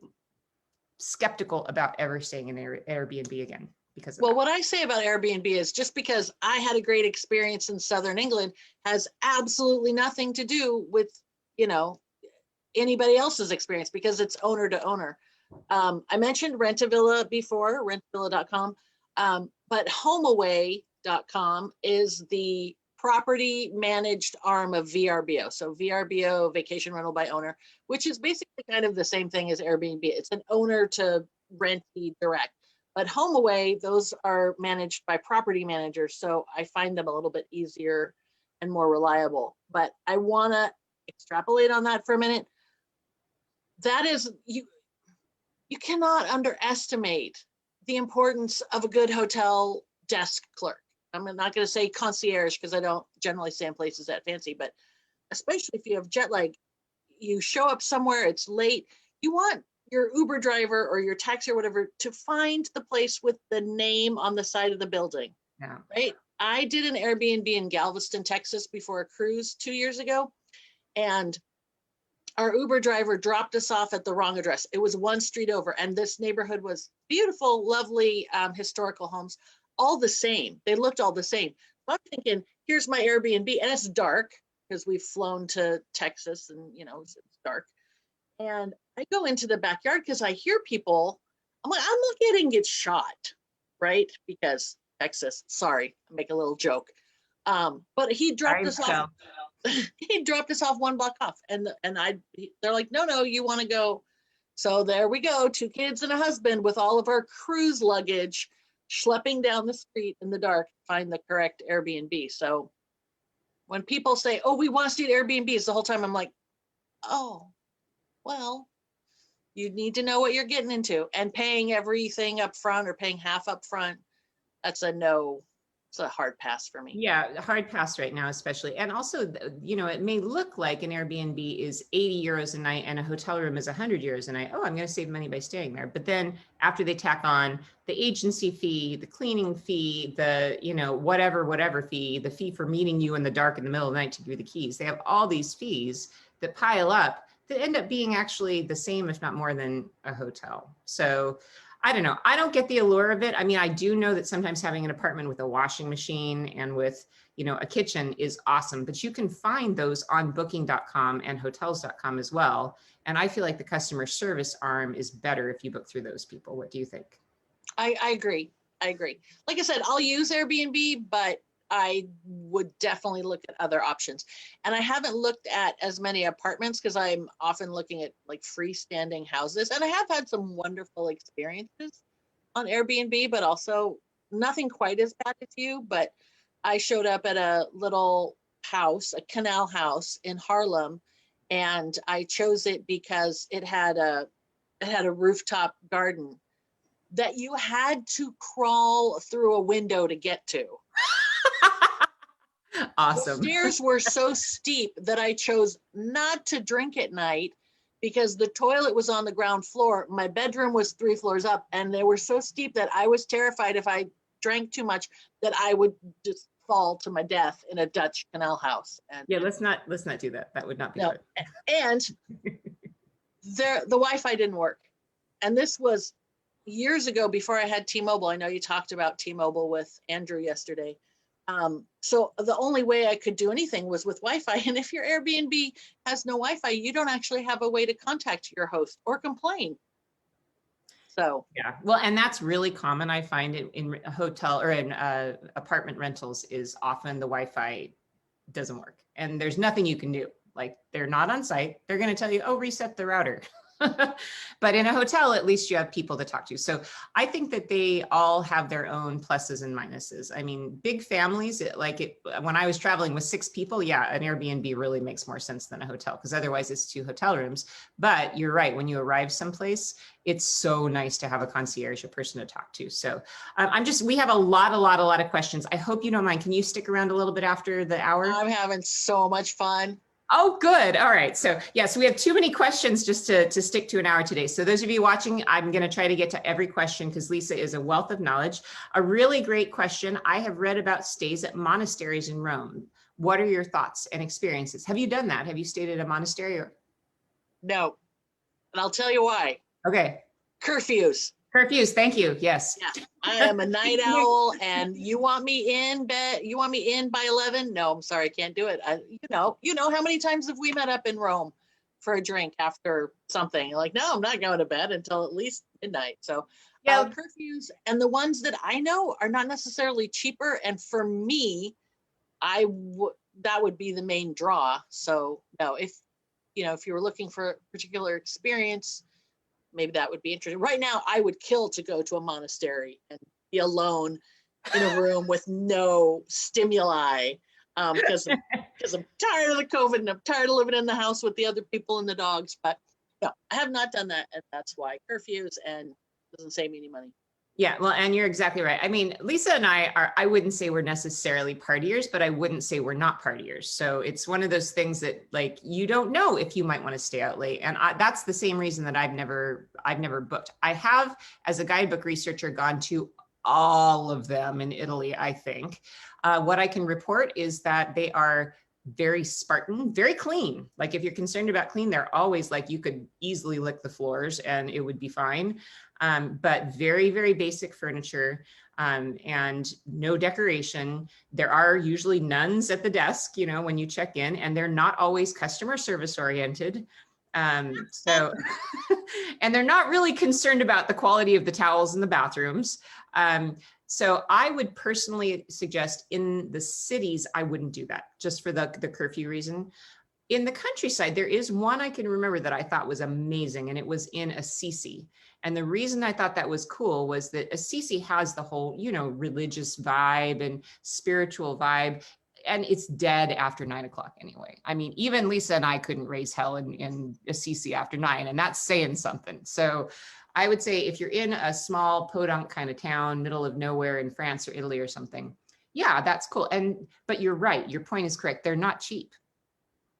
skeptical about ever staying in Airbnb again because of Well, that. what I say about Airbnb is just because I had a great experience in Southern England has absolutely nothing to do with, anybody else's experience because it's owner to owner. I mentioned Rent-A-Villa before, rentavilla.com, but HomeAway.com is the property managed arm of VRBO. So VRBO, Vacation Rental by Owner, which is basically kind of the same thing as Airbnb. It's an owner to rentee direct. But HomeAway, those are managed by property managers. So I find them a little bit easier and more reliable. But I want to extrapolate on that for a minute. That is, you cannot underestimate the importance of a good hotel desk clerk. I'm not going to say concierge because I don't generally stay in places that fancy, but especially if you have jet lag, you show up somewhere, it's late, you want your Uber driver or your taxi or whatever to find the place with the name on the side of the building. Yeah. Right. I did an Airbnb in Galveston, Texas before a cruise 2 years ago. And our Uber driver dropped us off at the wrong address. It was one street over. And this neighborhood was beautiful, lovely, historical homes, all the same. They looked all the same. So I'm thinking, here's my Airbnb. And it's dark because we've flown to Texas and, it's dark. And I go into the backyard because I hear people. I'm like, I'm not getting it shot, right? Because Texas, sorry, I make a little joke. But he dropped us off. He dropped us off 1 block off. And they're like, no, you want to go. So there we go, 2 kids and a husband with all of our cruise luggage, schlepping down the street in the dark to find the correct Airbnb. So when people say, oh, we want to stay at Airbnbs, the whole time I'm like, oh, well, you need to know what you're getting into, and paying everything up front or paying half up front. That's a no. It's a hard pass for me. Yeah, hard pass right now, especially. And also, it may look like an Airbnb is 80 euros a night and a hotel room is 100 euros a night. Oh, I'm going to save money by staying there. But then after they tack on the agency fee, the cleaning fee, the, whatever fee, the fee for meeting you in the dark in the middle of the night to give you the keys, they have all these fees that pile up that end up being actually the same, if not more than a hotel. So I don't know. I don't get the allure of it. I mean, I do know that sometimes having an apartment with a washing machine and with, a kitchen is awesome, but you can find those on booking.com and hotels.com as well. And I feel like the customer service arm is better if you book through those people. What do you think? I agree. Like I said, I'll use Airbnb, but I would definitely look at other options. And I haven't looked at as many apartments because I'm often looking at like freestanding houses. And I have had some wonderful experiences on Airbnb, but also nothing quite as bad as you. But I showed up at a little house, a canal house in Harlem, and I chose it because it had a rooftop garden that you had to crawl through a window to get to. Awesome. The stairs were so steep that I chose not to drink at night because the toilet was on the ground floor. My bedroom was 3 floors up, and they were so steep that I was terrified if I drank too much that I would just fall to my death in a Dutch canal house. And Yeah, let's not do that. That would not be no, good. and the Wi-Fi didn't work. And this was years ago before I had T-Mobile. I know you talked about T-Mobile with Andrew yesterday. So the only way I could do anything was with Wi-Fi. And if your Airbnb has no Wi-Fi, you don't actually have a way to contact your host or complain. So yeah, well, and that's really common. I find it in a hotel or in apartment rentals is often the Wi-Fi doesn't work and there's nothing you can do. Like they're not on site. They're going to tell you, oh, reset the router. But in a hotel, at least you have people to talk to. So I think that they all have their own pluses and minuses. I mean, big families, when I was traveling with 6 people, yeah, an Airbnb really makes more sense than a hotel because otherwise it's 2 hotel rooms. But you're right, when you arrive someplace, it's so nice to have a concierge, a person to talk to. So we have a lot of questions. I hope you don't mind. Can you stick around a little bit after the hour? I'm having so much fun. Oh, good. All right. So yes, we have too many questions just to stick to an hour today. So those of you watching, I'm going to try to get to every question because Lisa is a wealth of knowledge. A really great question. I have read about stays at monasteries in Rome. What are your thoughts and experiences? Have you done that? Have you stayed at a monastery? No, and I'll tell you why. Okay. Curfews. Curfews. Thank you. Yes. Yeah, I am a night owl, and you want me in bed? You want me in by 11? No, I'm sorry, I can't do it. You know how many times have we met up in Rome for a drink after something? Like, no, I'm not going to bed until at least midnight. So, yeah, curfews, and the ones that I know are not necessarily cheaper. And for me, that would be the main draw. So, no, if you were looking for a particular experience, maybe that would be interesting. Right now, I would kill to go to a monastery and be alone in a room with no stimuli because I'm tired of the COVID and I'm tired of living in the house with the other people and the dogs. But no, I have not done that. And that's why curfews and doesn't save me any money. Yeah, well, and you're exactly right. I mean, Lisa and I wouldn't say we're necessarily partiers, but I wouldn't say we're not partiers. So it's one of those things that like, you don't know if you might want to stay out late. And that's the same reason that I've never booked. I have, as a guidebook researcher, gone to all of them in Italy, I think. What I can report is that they are very Spartan, very clean. Like if you're concerned about clean, they're always like, you could easily lick the floors and it would be fine. But very, very basic furniture and no decoration. There are usually nuns at the desk, when you check in, and they're not always customer service oriented. So, and they're not really concerned about the quality of the towels in the bathrooms. So I would personally suggest in the cities, I wouldn't do that just for the curfew reason. In the countryside, there is one I can remember that I thought was amazing, and it was in Assisi. And the reason I thought that was cool was that Assisi has the whole, religious vibe and spiritual vibe, and it's dead after 9 o'clock anyway. I mean, even Lisa and I couldn't raise hell in Assisi after 9, and that's saying something. So I would say if you're in a small podunk kind of town, middle of nowhere in France or Italy or something, yeah, that's cool. But you're right. Your point is correct. They're not cheap.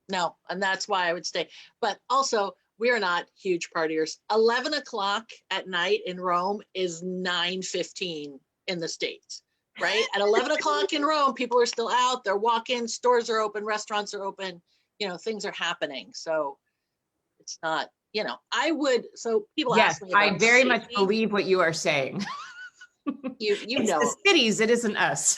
No, and that's why I would stay. But also, we're not huge partiers. 11 o'clock at night in Rome is 9:15 in the States, right? At 11 o'clock in Rome, people are still out. They're walking, stores are open, restaurants are open, things are happening. So it's not, so people ask me about I very safety. much believe what you are saying. You it's know. the cities, it isn't us.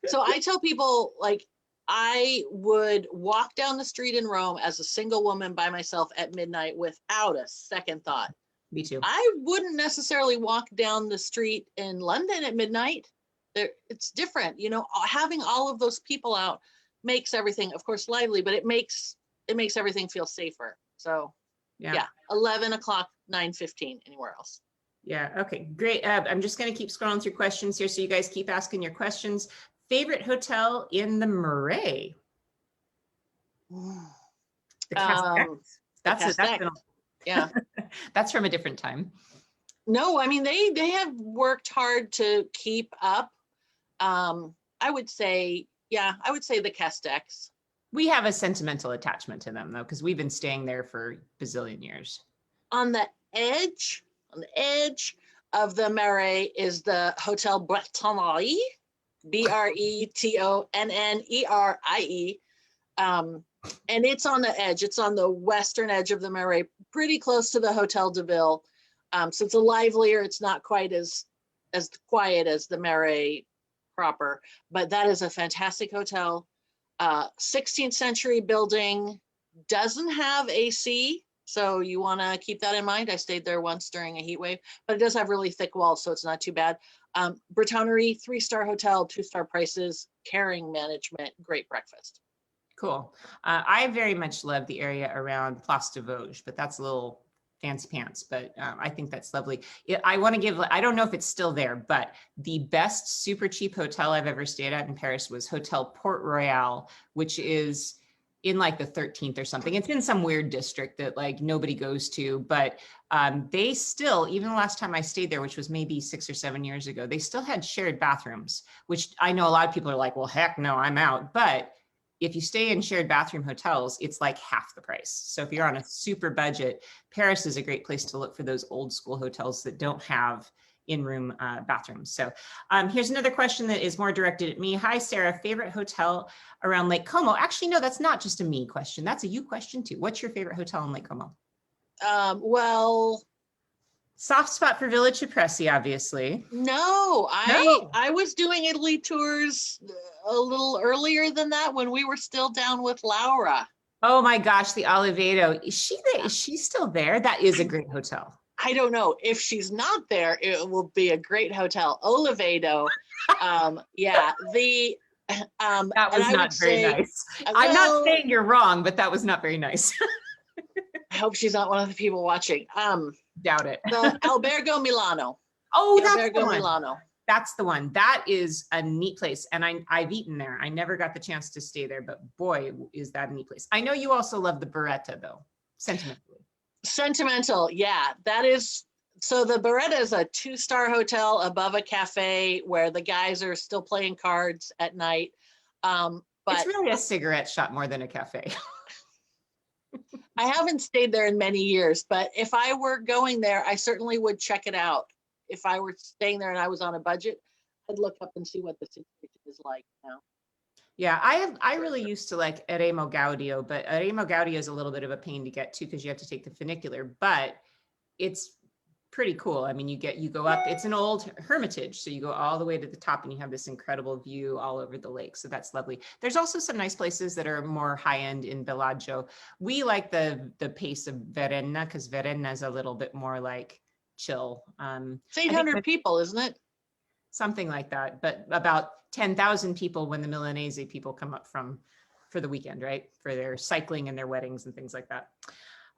So I tell people, like, I would walk down the street in Rome as a single woman by myself at midnight without a second thought. Me too. I wouldn't necessarily walk down the street in London at midnight. It's different, having all of those people out makes everything, of course, lively, but it makes everything feel safer. So yeah 11 o'clock, 9:15 anywhere else. Yeah. Okay, great. I'm just going to keep scrolling through questions here. So you guys keep asking your questions. Favorite hotel in the Marais? The Castex. That's yeah. That's from a different time. No, I mean, they have worked hard to keep up. I would say the Castex. We have a sentimental attachment to them though, because we've been staying there for a bazillion years. On the edge of the Marais is the Hotel Bretonnerie, Bretonnerie. And it's on the edge. It's on the western edge of the Marais, pretty close to the Hotel de Ville. So it's a livelier. It's not quite as quiet as the Marais proper, but that is a fantastic hotel. 16th century building, doesn't have AC, so you want to keep that in mind. I stayed there once during a heat wave, but it does have really thick walls, so it's not too bad. Bretonnerie, 3-star hotel, 2-star prices, caring management, great breakfast. Cool. I very much love the area around Place de Vosges, but that's a little fancy pants, but I think that's lovely. I want to give, I don't know if it's still there, but the best super cheap hotel I've ever stayed at in Paris was Hotel Port Royal, which is in like the 13th or something. It's in some weird district that like nobody goes to, but they still, even the last time I stayed there, which was maybe 6 or 7 years ago, they still had shared bathrooms, which I know a lot of people are like, well, heck no, I'm out. But if you stay in shared bathroom hotels, it's like half the price. So if you're on a super budget, Paris is a great place to look for those old school hotels that don't have in-room bathrooms. So here's another question that is more directed at me. Hi, Sarah, favorite hotel around Lake Como? Actually, no, that's not just a me question. That's a you question too. What's your favorite hotel in Lake Como? Well, soft spot for Villa Cipressi, obviously. No, I was doing Italy tours a little earlier than that when we were still down with Laura. Oh my gosh, the Oliveto. Is she there? Is she still there? That is a great hotel. I don't know. If she's not there, it will be a great hotel. Oliveto. Yeah, that was not very nice. I'm not saying you're wrong, but that was not very nice. I hope she's not one of the people watching. Doubt it. The Albergo Milano. Oh, that's Albergo the one. Milano. That's the one. That is a neat place. And I've eaten there. I never got the chance to stay there, but boy, is that a neat place. I know you also love the Beretta though, sentimentally. Sentimental, yeah. That is, so the Beretta is a 2-star hotel above a cafe where the guys are still playing cards at night. But it's really a cigarette shop more than a cafe. I haven't stayed there in many years, but if I were going there, I certainly would check it out. If I were staying there and I was on a budget, I'd look up and see what the situation is like now. Yeah, I really used to like Eremo Gaudio, but Eremo Gaudio is a little bit of a pain to get to because you have to take the funicular, but it's pretty cool. I mean, you go up, it's an old hermitage. So you go all the way to the top and you have this incredible view all over the lake. So that's lovely. There's also some nice places that are more high end in Bellagio. We like the pace of Varenna because Varenna is a little bit more like chill. It's 800 people, isn't it? Something like that, but about 10,000 people when the Milanese people come up for the weekend, right? For their cycling and their weddings and things like that.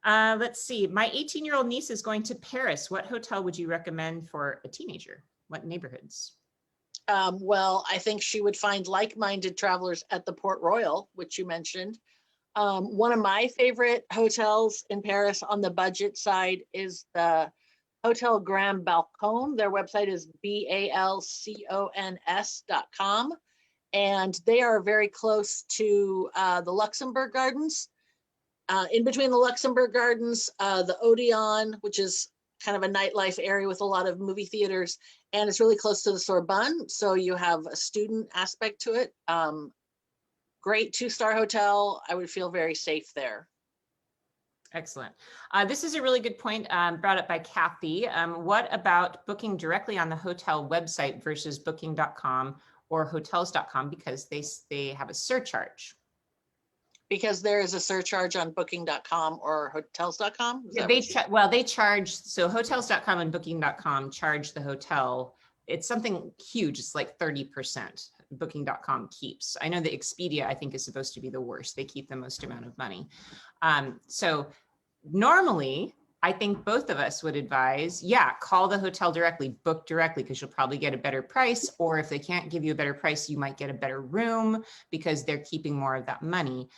Let's see, my 18-year-old niece is going to Paris. What hotel would you recommend for a teenager? What neighborhoods? Well, I think she would find like-minded travelers at the Port Royal, which you mentioned. One of my favorite hotels in Paris on the budget side is the Hotel Grand Balcon. Their website is balcons.com. And they are very close to the Luxembourg Gardens. In between the Luxembourg Gardens, the Odeon, which is kind of a nightlife area with a lot of movie theaters, and it's really close to the Sorbonne. So you have a student aspect to it. Great 2-star hotel. I would feel very safe there. Excellent. This is a really good point brought up by Kathy. What about booking directly on the hotel website versus booking.com or hotels.com because they have a surcharge? Because there is a surcharge on booking.com or hotels.com? Yeah, they charge, so hotels.com and booking.com charge the hotel. It's something huge. It's like 30% booking.com keeps. I know that Expedia, I think, is supposed to be the worst. They keep the most amount of money. So normally, I think both of us would advise, yeah, call the hotel directly, book directly, because you'll probably get a better price. Or if they can't give you a better price, you might get a better room because they're keeping more of that money.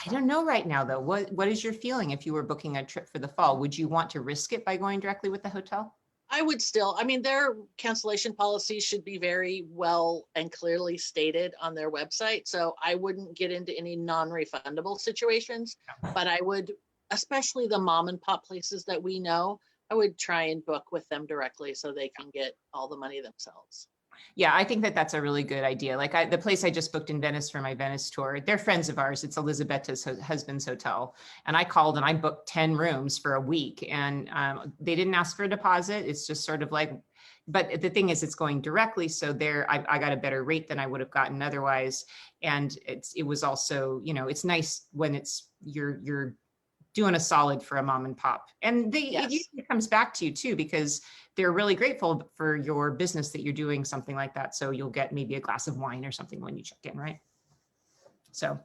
I don't know right now, though. What is your feeling if you were booking a trip for the fall? Would you want to risk it by going directly with the hotel? I would still, I mean, their cancellation policies should be very well and clearly stated on their website. So I wouldn't get into any non-refundable situations, but I would, especially the mom and pop places that we know, I would try and book with them directly so they can get all the money themselves. Yeah, I think that that's a really good idea. Like the place I just booked in Venice for my Venice tour, they're friends of ours. It's Elisabetta's husband's hotel. And I called and I booked 10 rooms for a week, and they didn't ask for a deposit. It's just sort of like, but the thing is it's going directly. So there, I got a better rate than I would have gotten otherwise. And it was also, you know, it's nice when it's, you're doing a solid for a mom and pop. And it usually comes back to you too, because they're really grateful for your business that you're doing something like that. So you'll get maybe a glass of wine or something when you check in, right? So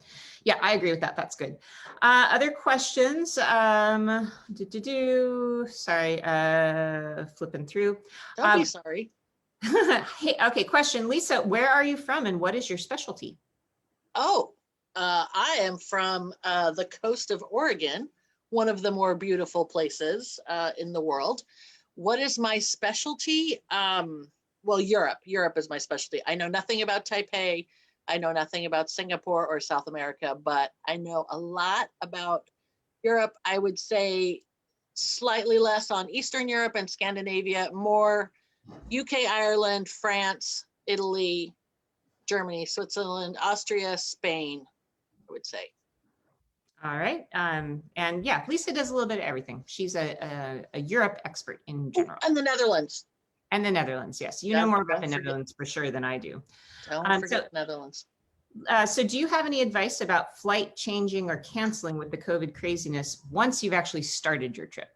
yeah, I agree with that. That's good. Other questions? Sorry, flipping through. Don't be sorry. Hey, okay, question. Lisa, where are you from and what is your specialty? Oh, I am from the coast of Oregon, one of the more beautiful places in the world. What is my specialty? Well, Europe. Europe is my specialty. I know nothing about Taipei. I know nothing about Singapore or South America, but I know a lot about Europe. I would say slightly less on Eastern Europe and Scandinavia, more UK, Ireland, France, Italy, Germany, Switzerland, Austria, Spain, I would say. All right. And yeah, Lisa does a little bit of everything. She's a Europe expert in general. And the Netherlands. And the Netherlands, yes. You know more about the Netherlands for sure than I do. Don't forget the Netherlands. So do you have any advice about flight changing or canceling with the COVID craziness once you've actually started your trip?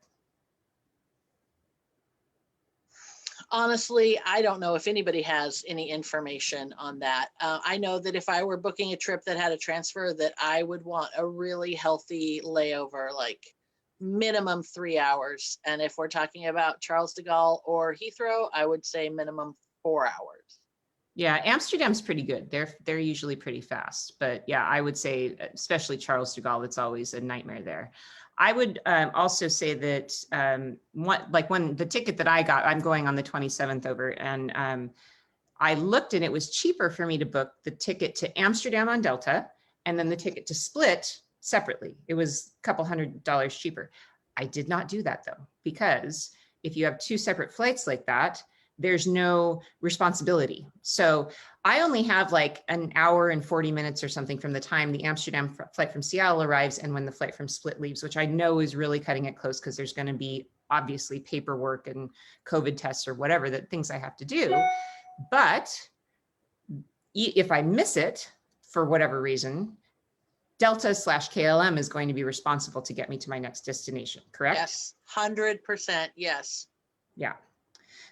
Honestly, I don't know if anybody has any information on that. I know that if I were booking a trip that had a transfer, that I would want a really healthy layover, like minimum 3 hours. And if we're talking about Charles de Gaulle or Heathrow, I would say minimum 4 hours. Yeah, Amsterdam's pretty good. They're usually pretty fast. But yeah, I would say, especially Charles de Gaulle, it's always a nightmare there. I would also say that when the ticket that I got, I'm going on the 27th over, and I looked and it was cheaper for me to book the ticket to Amsterdam on Delta and then the ticket to Split separately. It was a couple $100 cheaper. I did not do that though, because if you have two separate flights like that, there's no responsibility. So I only have like an hour and 40 minutes or something from the time the Amsterdam flight from Seattle arrives and when the flight from Split leaves, which I know is really cutting it close because there's going to be obviously paperwork and COVID tests or whatever that things I have to do. But if I miss it for whatever reason, Delta/KLM is going to be responsible to get me to my next destination, correct? Yes, 100%, yes. Yeah.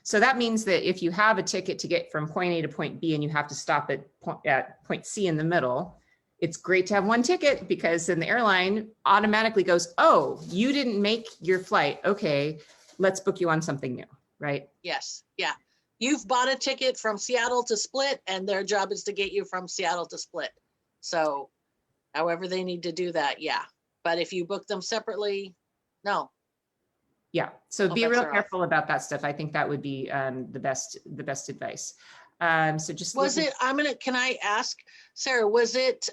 So that means that if you have a ticket to get from point A to point B and you have to stop at point C in the middle, it's great to have one ticket because then the airline automatically goes, oh, you didn't make your flight. Okay, let's book you on something new, right? Yes, yeah. You've bought a ticket from Seattle to Split and their job is to get you from Seattle to Split. So however they need to do that, yeah. But if you book them separately, no. Yeah, so be real careful about that stuff. I think that would be the best advice. So just can I ask, Sarah, was it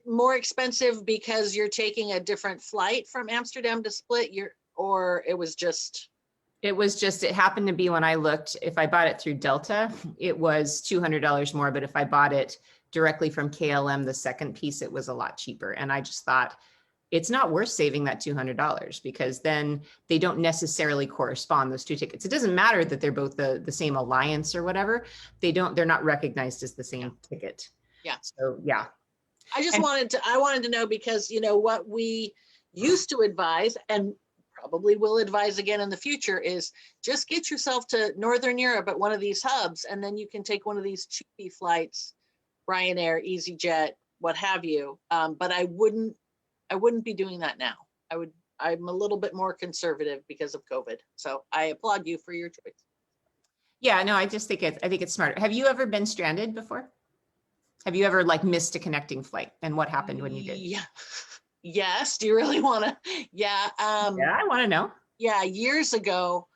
more expensive because you're taking a different flight from Amsterdam to Split? Or it was just? It happened to be when I looked, if I bought it through Delta, it was $200 more. But if I bought it directly from KLM, the second piece, it was a lot cheaper. And I just thought, it's not worth saving that $200 because then they don't necessarily correspond, those two tickets. It doesn't matter that they're both the same alliance or whatever. They're not recognized as the same ticket. Yeah. So yeah. I wanted to know because, you know, what we used to advise and probably will advise again in the future is just get yourself to Northern Europe at one of these hubs and then you can take one of these cheapy flights, Ryanair, EasyJet, what have you. But I wouldn't be doing that now. I'm a little bit more conservative because of COVID. So I applaud you for your choice. Yeah, no, I think it's smarter. Have you ever been stranded before? Have you ever like missed a connecting flight and what happened when you did? Yeah. Yes. Do you really want to? Yeah. Yeah, I want to know. yeah, years ago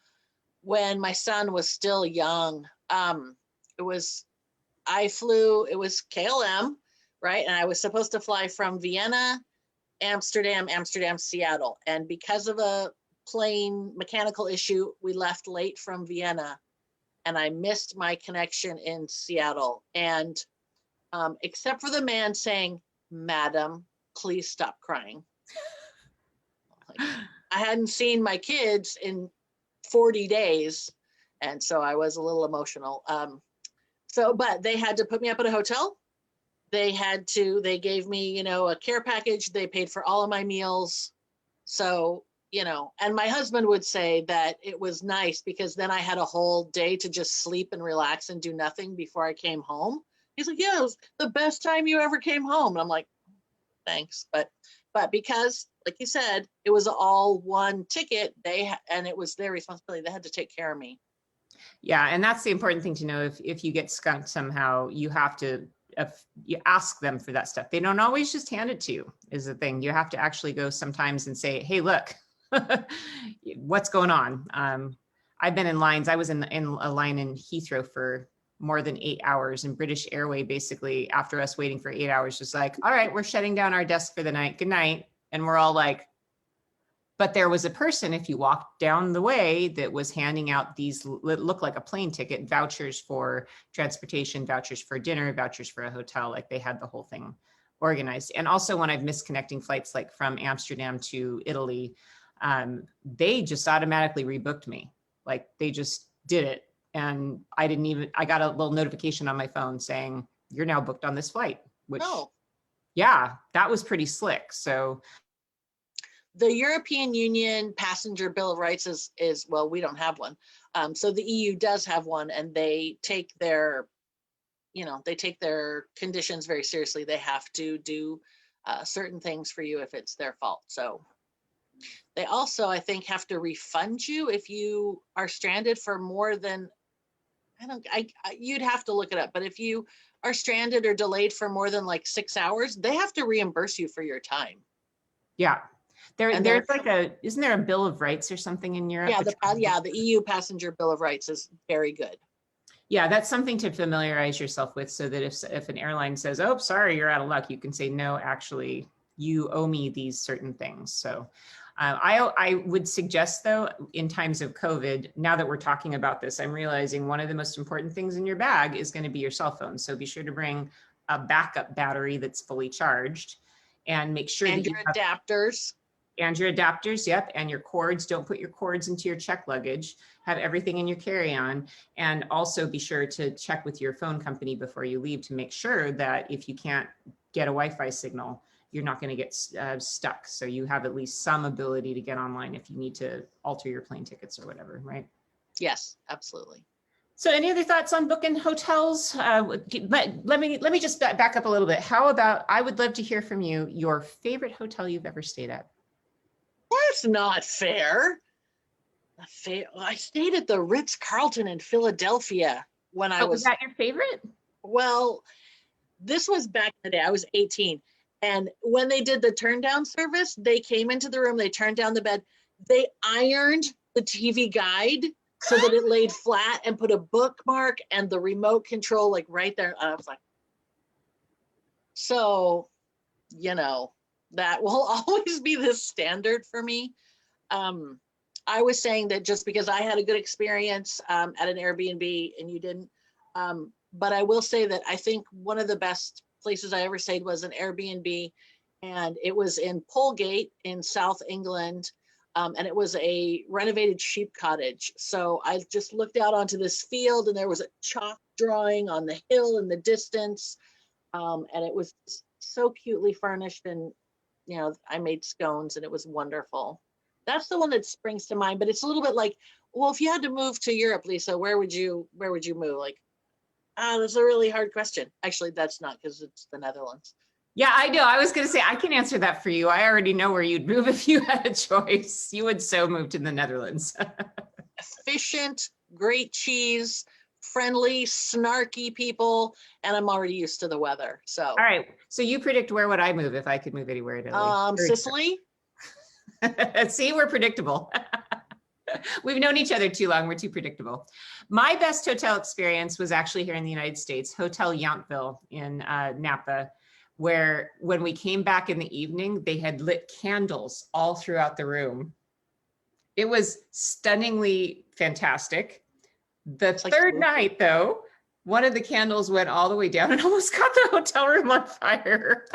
when my son was still young, it was, it was KLM, right? And I was supposed to fly from Vienna, Amsterdam, Seattle. And because of a plane mechanical issue, we left late from Vienna and I missed my connection in Seattle. And except for the man saying, "Madam, please stop crying." Like, I hadn't seen my kids in 40 days. And so I was a little emotional. But they had to put me up at a hotel. They gave me, a care package. They paid for all of my meals. So, and my husband would say that it was nice because then I had a whole day to just sleep and relax and do nothing before I came home. He's like, "Yeah, it was the best time you ever came home." And I'm like, "Thanks." But because, like you said, it was all one ticket, and it was their responsibility. They had to take care of me. Yeah, and that's the important thing to know. If you get skunked somehow, you have to you ask them for that stuff. They don't always just hand it to you, is the thing. You have to actually go sometimes and say, "Hey, look, what's going on?" I've been in lines. I was in a line in Heathrow for more than 8 hours, and British Airway basically, after us waiting for 8 hours, was like, "All right, we're shutting down our desk for the night. Good night." And we're all like, but there was a person, if you walked down the way, that was handing out these look like a plane ticket, vouchers for transportation, vouchers for dinner, vouchers for a hotel. Like they had the whole thing organized. And also when I've missed connecting flights, like from Amsterdam to Italy, they just automatically rebooked me. Like they just did it. And I got a little notification on my phone saying, "You're now booked on this flight," which, yeah, that was pretty slick. So the European Union Passenger Bill of Rights is well, we don't have one. So the EU does have one, and they take their conditions very seriously. They have to do certain things for you if it's their fault. So they also, I think, have to refund you if you are stranded for more than, you'd have to look it up, but if you are stranded or delayed for more than like 6 hours, they have to reimburse you for your time. yeah. There's like isn't there a Bill of Rights or something in Europe? Yeah, the EU Passenger Bill of Rights is very good. Yeah, that's something to familiarize yourself with, so that if an airline says, "Oh, sorry, you're out of luck," you can say, "No, actually, you owe me these certain things." So I would suggest, though, in times of COVID, now that we're talking about this, I'm realizing one of the most important things in your bag is going to be your cell phone. So be sure to bring a backup battery that's fully charged, and make sure and that your adapters. And your adapters, yep, and your cords. Don't put your cords into your check luggage. Have everything in your carry-on. And also be sure to check with your phone company before you leave to make sure that if you can't get a Wi-Fi signal, you're not going to get stuck. So you have at least some ability to get online if you need to alter your plane tickets or whatever, right? Yes, absolutely. So any other thoughts on booking hotels? But let me just back up a little bit. How about, I would love to hear from you, your favorite hotel you've ever stayed at. That's not fair. I stayed at the Ritz-Carlton in Philadelphia when I was. Was that your favorite? Well, this was back in the day. I was 18. And when they did the turn down service, they came into the room, they turned down the bed, they ironed the TV guide so that it laid flat and put a bookmark and the remote control like right there. I was like, so, that will always be the standard for me. I was saying that just because I had a good experience at an Airbnb and you didn't, but I will say that I think one of the best places I ever stayed was an Airbnb, and it was in Polegate in South England, and it was a renovated sheep cottage. So I just looked out onto this field, and there was a chalk drawing on the hill in the distance, and it was so cutely furnished, and I made scones, and it was wonderful. That's the one that springs to mind, but it's a little bit like, well, if you had to move to Europe, Lisa, where would you move? Like, that's a really hard question. Actually, that's not, because it's the Netherlands. Yeah, I know. I was going to say, I can answer that for you. I already know where you'd move if you had a choice. You would so move to the Netherlands. Efficient, great cheese, friendly, snarky people, and I'm already used to the weather. So, all right. So you predict, where would I move if I could move anywhere in Italy? Sicily. See, we're predictable. We've known each other too long. We're too predictable. My best hotel experience was actually here in the United States, Hotel Yountville in Napa, where when we came back in the evening, they had lit candles all throughout the room. It was stunningly fantastic. The It's like third night, though, one of the candles went all the way down and almost got the hotel room on fire.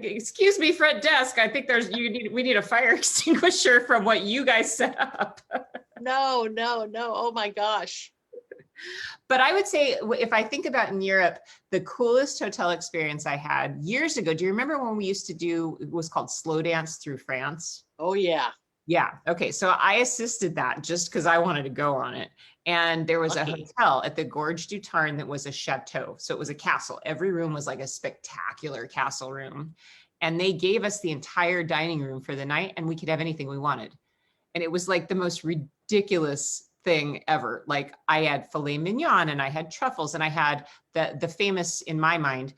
Excuse me, front desk. I think we need a fire extinguisher from what you guys set up. No. Oh my gosh. But I would say, if I think about in Europe, the coolest hotel experience I had years ago. Do you remember when we used to do, it was called Slow Dance Through France? Oh yeah. Yeah. Okay. So I assisted that just because I wanted to go on it. And there was Lucky. a hotel at the Gorge du Tarn that was a chateau. So it was a castle. Every room was like a spectacular castle room. And they gave us the entire dining room for the night, and we could have anything we wanted. And it was like the most ridiculous thing ever. Like I had filet mignon, and I had truffles, and I had the famous, in my mind,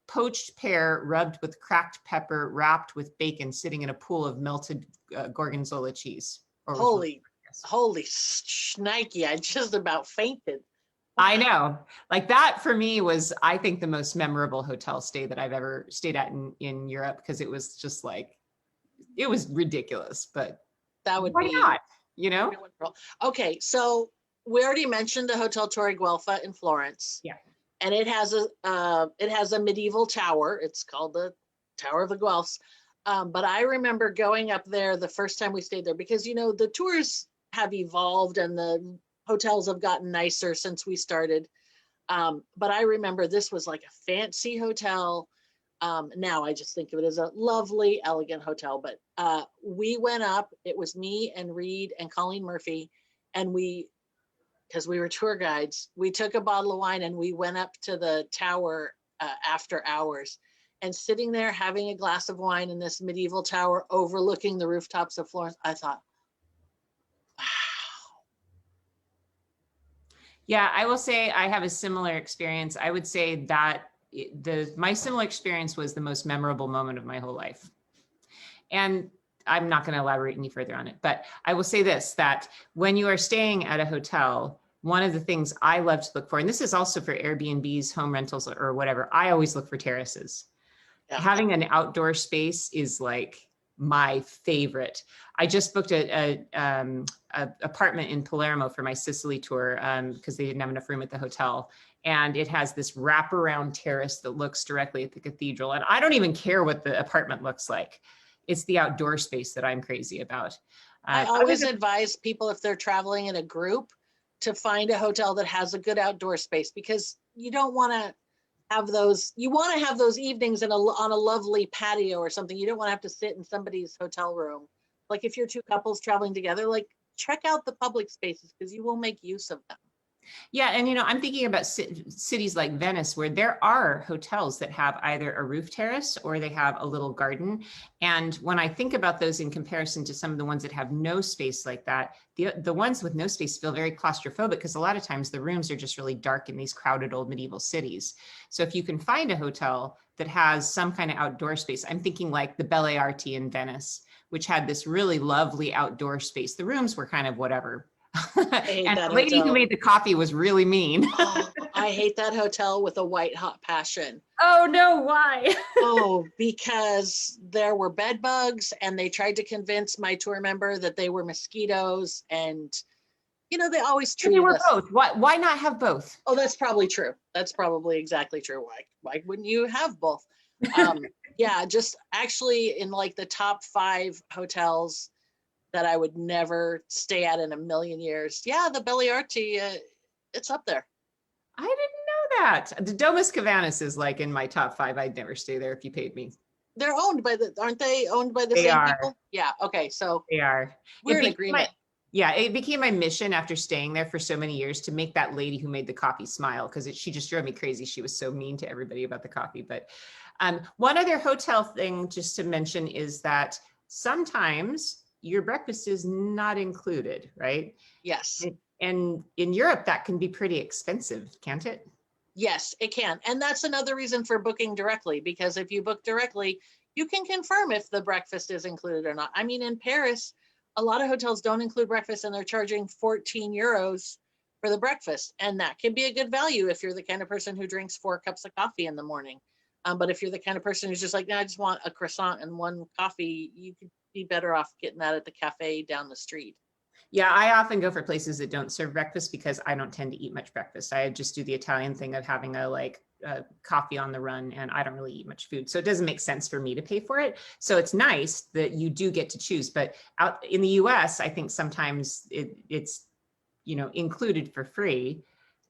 poached pear rubbed with cracked pepper, wrapped with bacon, sitting in a pool of melted gorgonzola cheese. Holy shnikey, I just about fainted. I know. Like that for me was, I think, the most memorable hotel stay that I've ever stayed at in Europe, because it was just like, it was ridiculous, but that would why be not? You know? Okay, so we already mentioned the Hotel Torre Guelpha in Florence. Yeah. And it has a medieval tower. It's called the Tower of the Guelphs. But I remember going up there the first time we stayed there, because, you know, the tours have evolved and the hotels have gotten nicer since we started. But I remember this was like a fancy hotel. Now I just think of it as a lovely, elegant hotel. But we went up, it was me and Reed and Colleen Murphy, and because we were tour guides, we took a bottle of wine and we went up to the tower after hours, and sitting there having a glass of wine in this medieval tower overlooking the rooftops of Florence, I thought, wow. Yeah, I will say I have a similar experience. I would say that my similar experience was the most memorable moment of my whole life. And I'm not going to elaborate any further on it, but I will say this, that when you are staying at a hotel, one of the things I love to look for, and this is also for Airbnbs, home rentals, or whatever, I always look for terraces. Yeah. Having an outdoor space is like my favorite. I just booked a apartment in Palermo for my Sicily tour because they didn't have enough room at the hotel. And it has this wraparound terrace that looks directly at the cathedral. And I don't even care what the apartment looks like. It's the outdoor space that I'm crazy about. I always advise people, if they're traveling in a group, to find a hotel that has a good outdoor space, because you don't want to have those, you want to have those evenings on a lovely patio or something. You don't want to have to sit in somebody's hotel room. Like if you're two couples traveling together, like check out the public spaces, because you will make use of them. Yeah. And, you know, I'm thinking about cities like Venice, where there are hotels that have either a roof terrace or they have a little garden. And when I think about those in comparison to some of the ones that have no space like that, the ones with no space feel very claustrophobic, because a lot of times the rooms are just really dark in these crowded old medieval cities. So if you can find a hotel that has some kind of outdoor space, I'm thinking like the Belle Arti in Venice, which had this really lovely outdoor space. The rooms were kind of whatever. And the lady who made the coffee was really mean. Oh, I hate that hotel with a white hot passion. Oh no, why? Oh, because there were bed bugs, and they tried to convince my tour member that they were mosquitoes, and you know, they always treated They were us. both. Why not have both? Oh, that's probably true. That's probably exactly true. Why wouldn't you have both? Yeah, just actually in like the top 5 hotels that I would never stay at in a million years. Yeah, the Belle Arti, it's up there. I didn't know that. The Domus Cabanas is like in my top 5. I'd never stay there if you paid me. They're owned by aren't they owned by the same people? Yeah, okay, so they are. We're in agreement. It became my mission after staying there for so many years to make that lady who made the coffee smile, because she just drove me crazy. She was so mean to everybody about the coffee. But one other hotel thing just to mention is that sometimes your breakfast is not included, right? Yes. And in Europe, that can be pretty expensive, can't it? Yes, it can. And that's another reason for booking directly, because if you book directly, you can confirm if the breakfast is included or not. I mean, in Paris, a lot of hotels don't include breakfast and they're charging 14 euros for the breakfast. And that can be a good value if you're the kind of person who drinks 4 cups of coffee in the morning. But if you're the kind of person who's just like, no, I just want a croissant and 1 coffee, you could be better off getting that at the cafe down the street. Yeah, I often go for places that don't serve breakfast because I don't tend to eat much breakfast. I just do the Italian thing of having a coffee on the run, and I don't really eat much food. So it doesn't make sense for me to pay for it. So it's nice that you do get to choose. But out in the US, I think sometimes it's, included for free.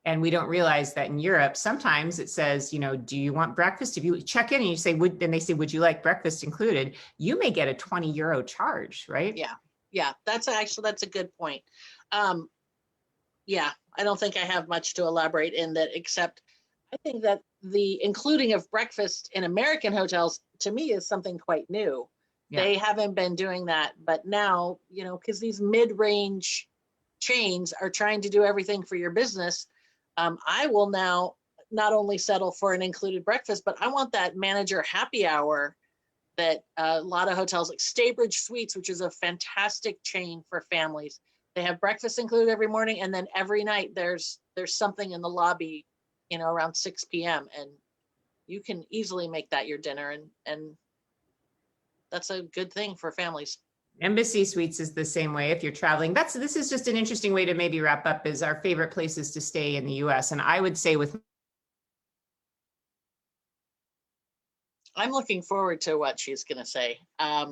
And we don't realize that in Europe, sometimes it says, do you want breakfast? If you check in and you say, and they say, would you like breakfast included? You may get a 20 euro charge, right? Yeah, that's a good point. Yeah, I don't think I have much to elaborate in that, except I think that the including of breakfast in American hotels to me is something quite new. Yeah. They haven't been doing that, but now, because these mid-range chains are trying to do everything for your business, I will now not only settle for an included breakfast, but I want that manager happy hour that a lot of hotels like Staybridge Suites, which is a fantastic chain for families. They have breakfast included every morning, and then every night there's something in the lobby, around 6 p.m. and you can easily make that your dinner, and that's a good thing for families. Embassy Suites is the same way if you're traveling. This is just an interesting way to maybe wrap up is our favorite places to stay in the US. And I would say I'm looking forward to what she's going to say. I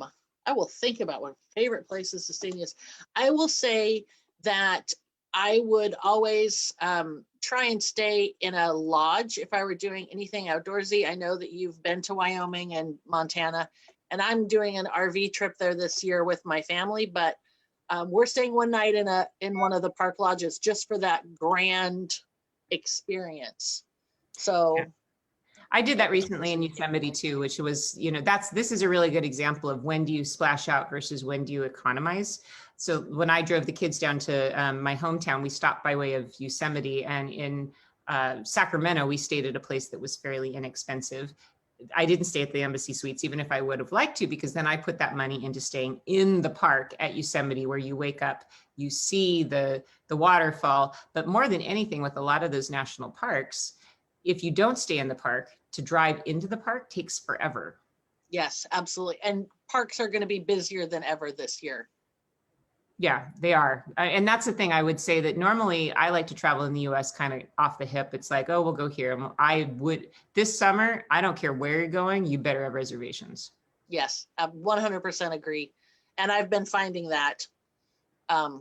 will think about what favorite places to stay is. I will say that I would always try and stay in a lodge if I were doing anything outdoorsy. I know that you've been to Wyoming and Montana, and I'm doing an RV trip there this year with my family, but we're staying one night in one of the park lodges just for that grand experience. So. Yeah. I did that recently in Yosemite too, which was, this is a really good example of when do you splash out versus when do you economize. So when I drove the kids down to my hometown, we stopped by way of Yosemite, and in Sacramento, we stayed at a place that was fairly inexpensive. I didn't stay at the Embassy Suites, even if I would have liked to, because then I put that money into staying in the park at Yosemite, where you wake up, you see the waterfall. But more than anything, with a lot of those national parks, if you don't stay in the park, to drive into the park takes forever. Yes, absolutely. And parks are going to be busier than ever this year. Yeah, they are. And that's the thing I would say, that normally I like to travel in the US kind of off the hip. It's like, oh, we'll go here. This summer, I don't care where you're going, you better have reservations. Yes, I 100% agree. And I've been finding that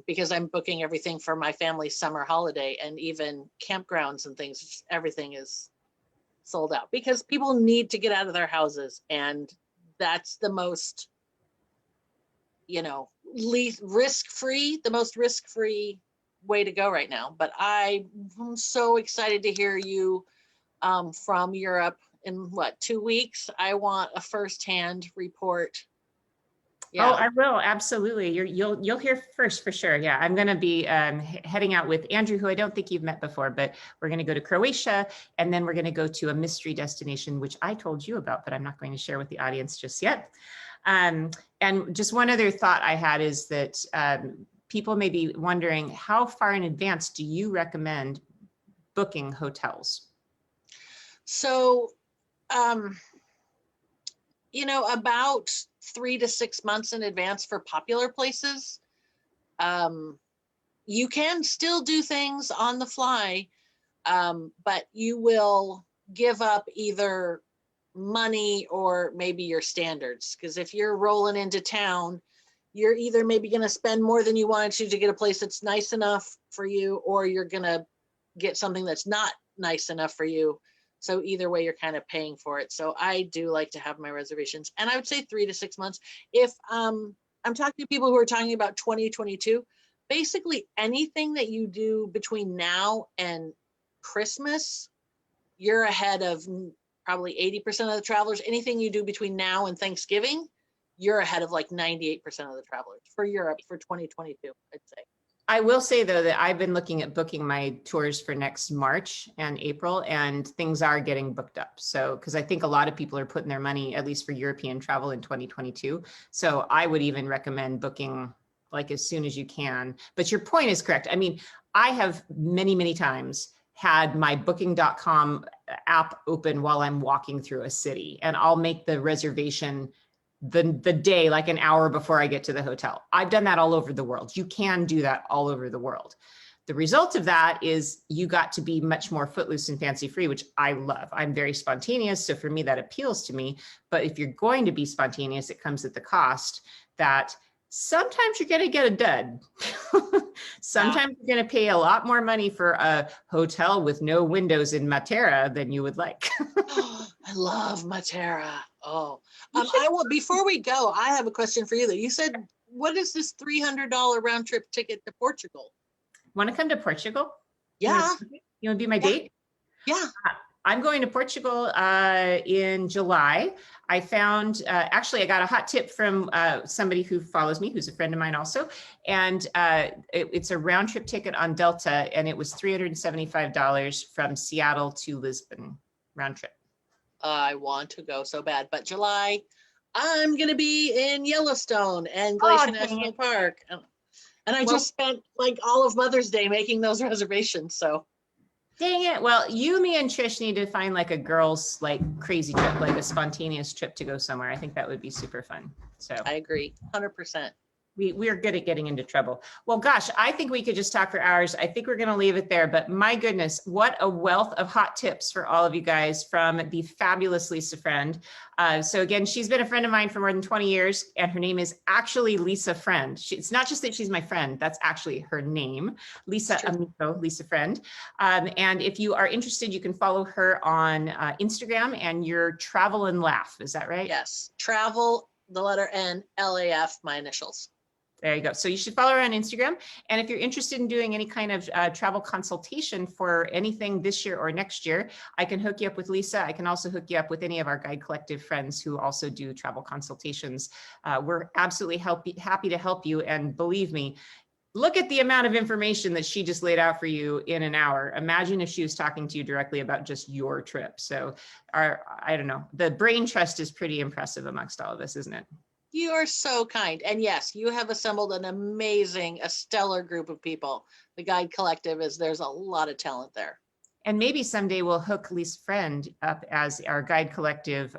because I'm booking everything for my family's summer holiday, and even campgrounds and things, everything is sold out because people need to get out of their houses, and that's the most, least risk-free, the most risk-free way to go right now. But I'm so excited to hear you from Europe in 2 weeks. I want a firsthand report. Yeah. Oh, I will. Absolutely. You'll hear first for sure. Yeah. I'm going to be heading out with Andrew, who I don't think you've met before, but we're going to go to Croatia, and then we're going to go to a mystery destination, which I told you about, but I'm not going to share with the audience just yet. And just one other thought I had is that people may be wondering, how far in advance do you recommend booking hotels? So, about 3 to 6 months in advance for popular places. You can still do things on the fly, but you will give up either money or maybe your standards. Because if you're rolling into town, you're either maybe going to spend more than you wanted to get a place that's nice enough for you, or you're going to get something that's not nice enough for you. So either way, you're kind of paying for it. So I do like to have my reservations, and I would say 3 to 6 months. If I'm talking to people who are talking about 2022, basically anything that you do between now and Christmas, you're ahead of probably 80% of the travelers. Anything you do between now and Thanksgiving, you're ahead of 98% of the travelers for Europe for 2022, I'd say. I will say, though, that I've been looking at booking my tours for next March and April, and things are getting booked up. So, because I think a lot of people are putting their money, at least for European travel, in 2022. So I would even recommend booking like as soon as you can. But your point is correct. I mean, I have many, many times had my booking.com app open while I'm walking through a city, and I'll make the reservation the day, like an hour before I get to the hotel. I've done that all over the world. You can do that all over the world. The result of that is you got to be much more footloose and fancy free, which I love. I'm very spontaneous. So for me, that appeals to me. But if you're going to be spontaneous, it comes at the cost that sometimes you're going to get a dud. Sometimes you're going to pay a lot more money for a hotel with no windows in Matera than you would like. Oh, I love Matera. Oh, I will. Before we go, I have a question for you. Though you said, what is this $300 round trip ticket to Portugal? Want to come to Portugal? Yeah. You want to be my date? Yeah. I'm going to Portugal in July. I found, actually, I got a hot tip from somebody who follows me, who's a friend of mine also. And it's a round trip ticket on Delta, and it was $375 from Seattle to Lisbon, round trip. I want to go so bad, but July, I'm going to be in Yellowstone and Glacier National Park. And I just spent like all of Mother's Day making those reservations. So. Dang it. Well, you, me, and Trish need to find like a girls' like crazy trip, like a spontaneous trip to go somewhere. I think that would be super fun. So I agree, 100%. We are good at getting into trouble. Well, gosh, I think we could just talk for hours. I think we're going to leave it there. But my goodness, what a wealth of hot tips for all of you guys from the fabulous Lisa Friend. So again, she's been a friend of mine for more than 20 years, and her name is actually Lisa Friend. It's not just that she's my friend, that's actually her name, Lisa Amico, Lisa Friend. And if you are interested, you can follow her on Instagram, and your Travel and Laugh. Is that right? Yes, Travel, the letter N, LAF, my initials. There you go. So you should follow her on Instagram. And if you're interested in doing any kind of travel consultation for anything this year or next year, I can hook you up with Lisa. I can also hook you up with any of our Guide Collective friends who also do travel consultations. We're absolutely happy to help you. And believe me, look at the amount of information that she just laid out for you in an hour. Imagine if she was talking to you directly about just your trip. So I don't know, the brain trust is pretty impressive amongst all of us, isn't it? You are so kind. And yes, you have assembled an amazing, a stellar group of people. The Guide Collective there's a lot of talent there. And maybe someday we'll hook Lisa Friend up as our Guide Collective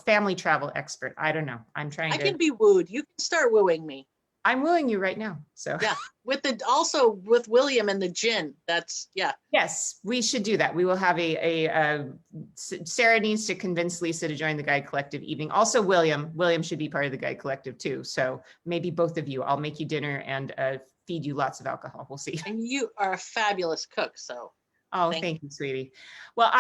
family travel expert. I don't know. I can be wooed. You can start wooing me. I'm wooing you right now. So yeah, also with William and the gin. That's Yes, we should do that. We will have Sarah needs to convince Lisa to join the Guide Collective evening. Also, William should be part of the Guide Collective too. So maybe both of you. I'll make you dinner and feed you lots of alcohol. We'll see. And you are a fabulous cook. So. Oh, thank you, sweetie. Well,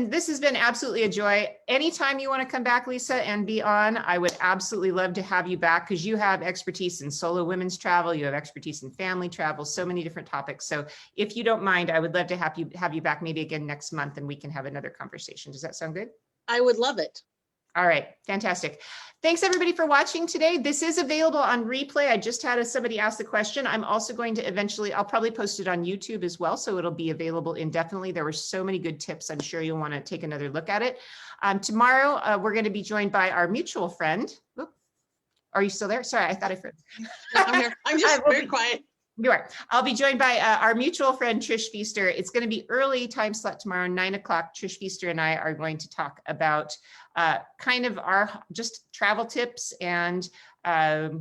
this has been absolutely a joy. Anytime you want to come back, Lisa, and be on, I would absolutely love to have you back, because you have expertise in solo women's travel. You have expertise in family travel, so many different topics. So if you don't mind, I would love to have you back maybe again next month, and we can have another conversation. Does that sound good? I would love it. All right, fantastic. Thanks everybody for watching today. This is available on replay. I just had somebody ask the question. I'm also going to I'll probably post it on YouTube as well, so it'll be available indefinitely. There were so many good tips. I'm sure you'll want to take another look at it. Tomorrow, we're going to be joined by our mutual friend. Oop. Are you still there? Sorry, I thought I froze. No, I'm here. I'm just very quiet. You are. I'll be joined by our mutual friend, Trish Feaster. It's going to be early time slot tomorrow, 9 o'clock. Trish Feaster and I are going to talk about kind of our just travel tips and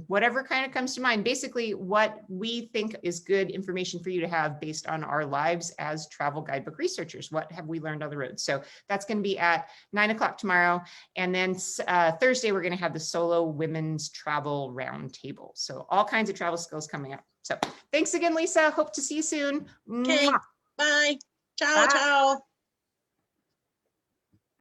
whatever kind of comes to mind. Basically, what we think is good information for you to have based on our lives as travel guidebook researchers. What have we learned on the road? So that's going to be at 9 o'clock tomorrow. And then Thursday, we're going to have the solo women's travel roundtable. So all kinds of travel skills coming up. So thanks again, Lisa. Hope to see you soon. Okay. Bye. Ciao, ciao.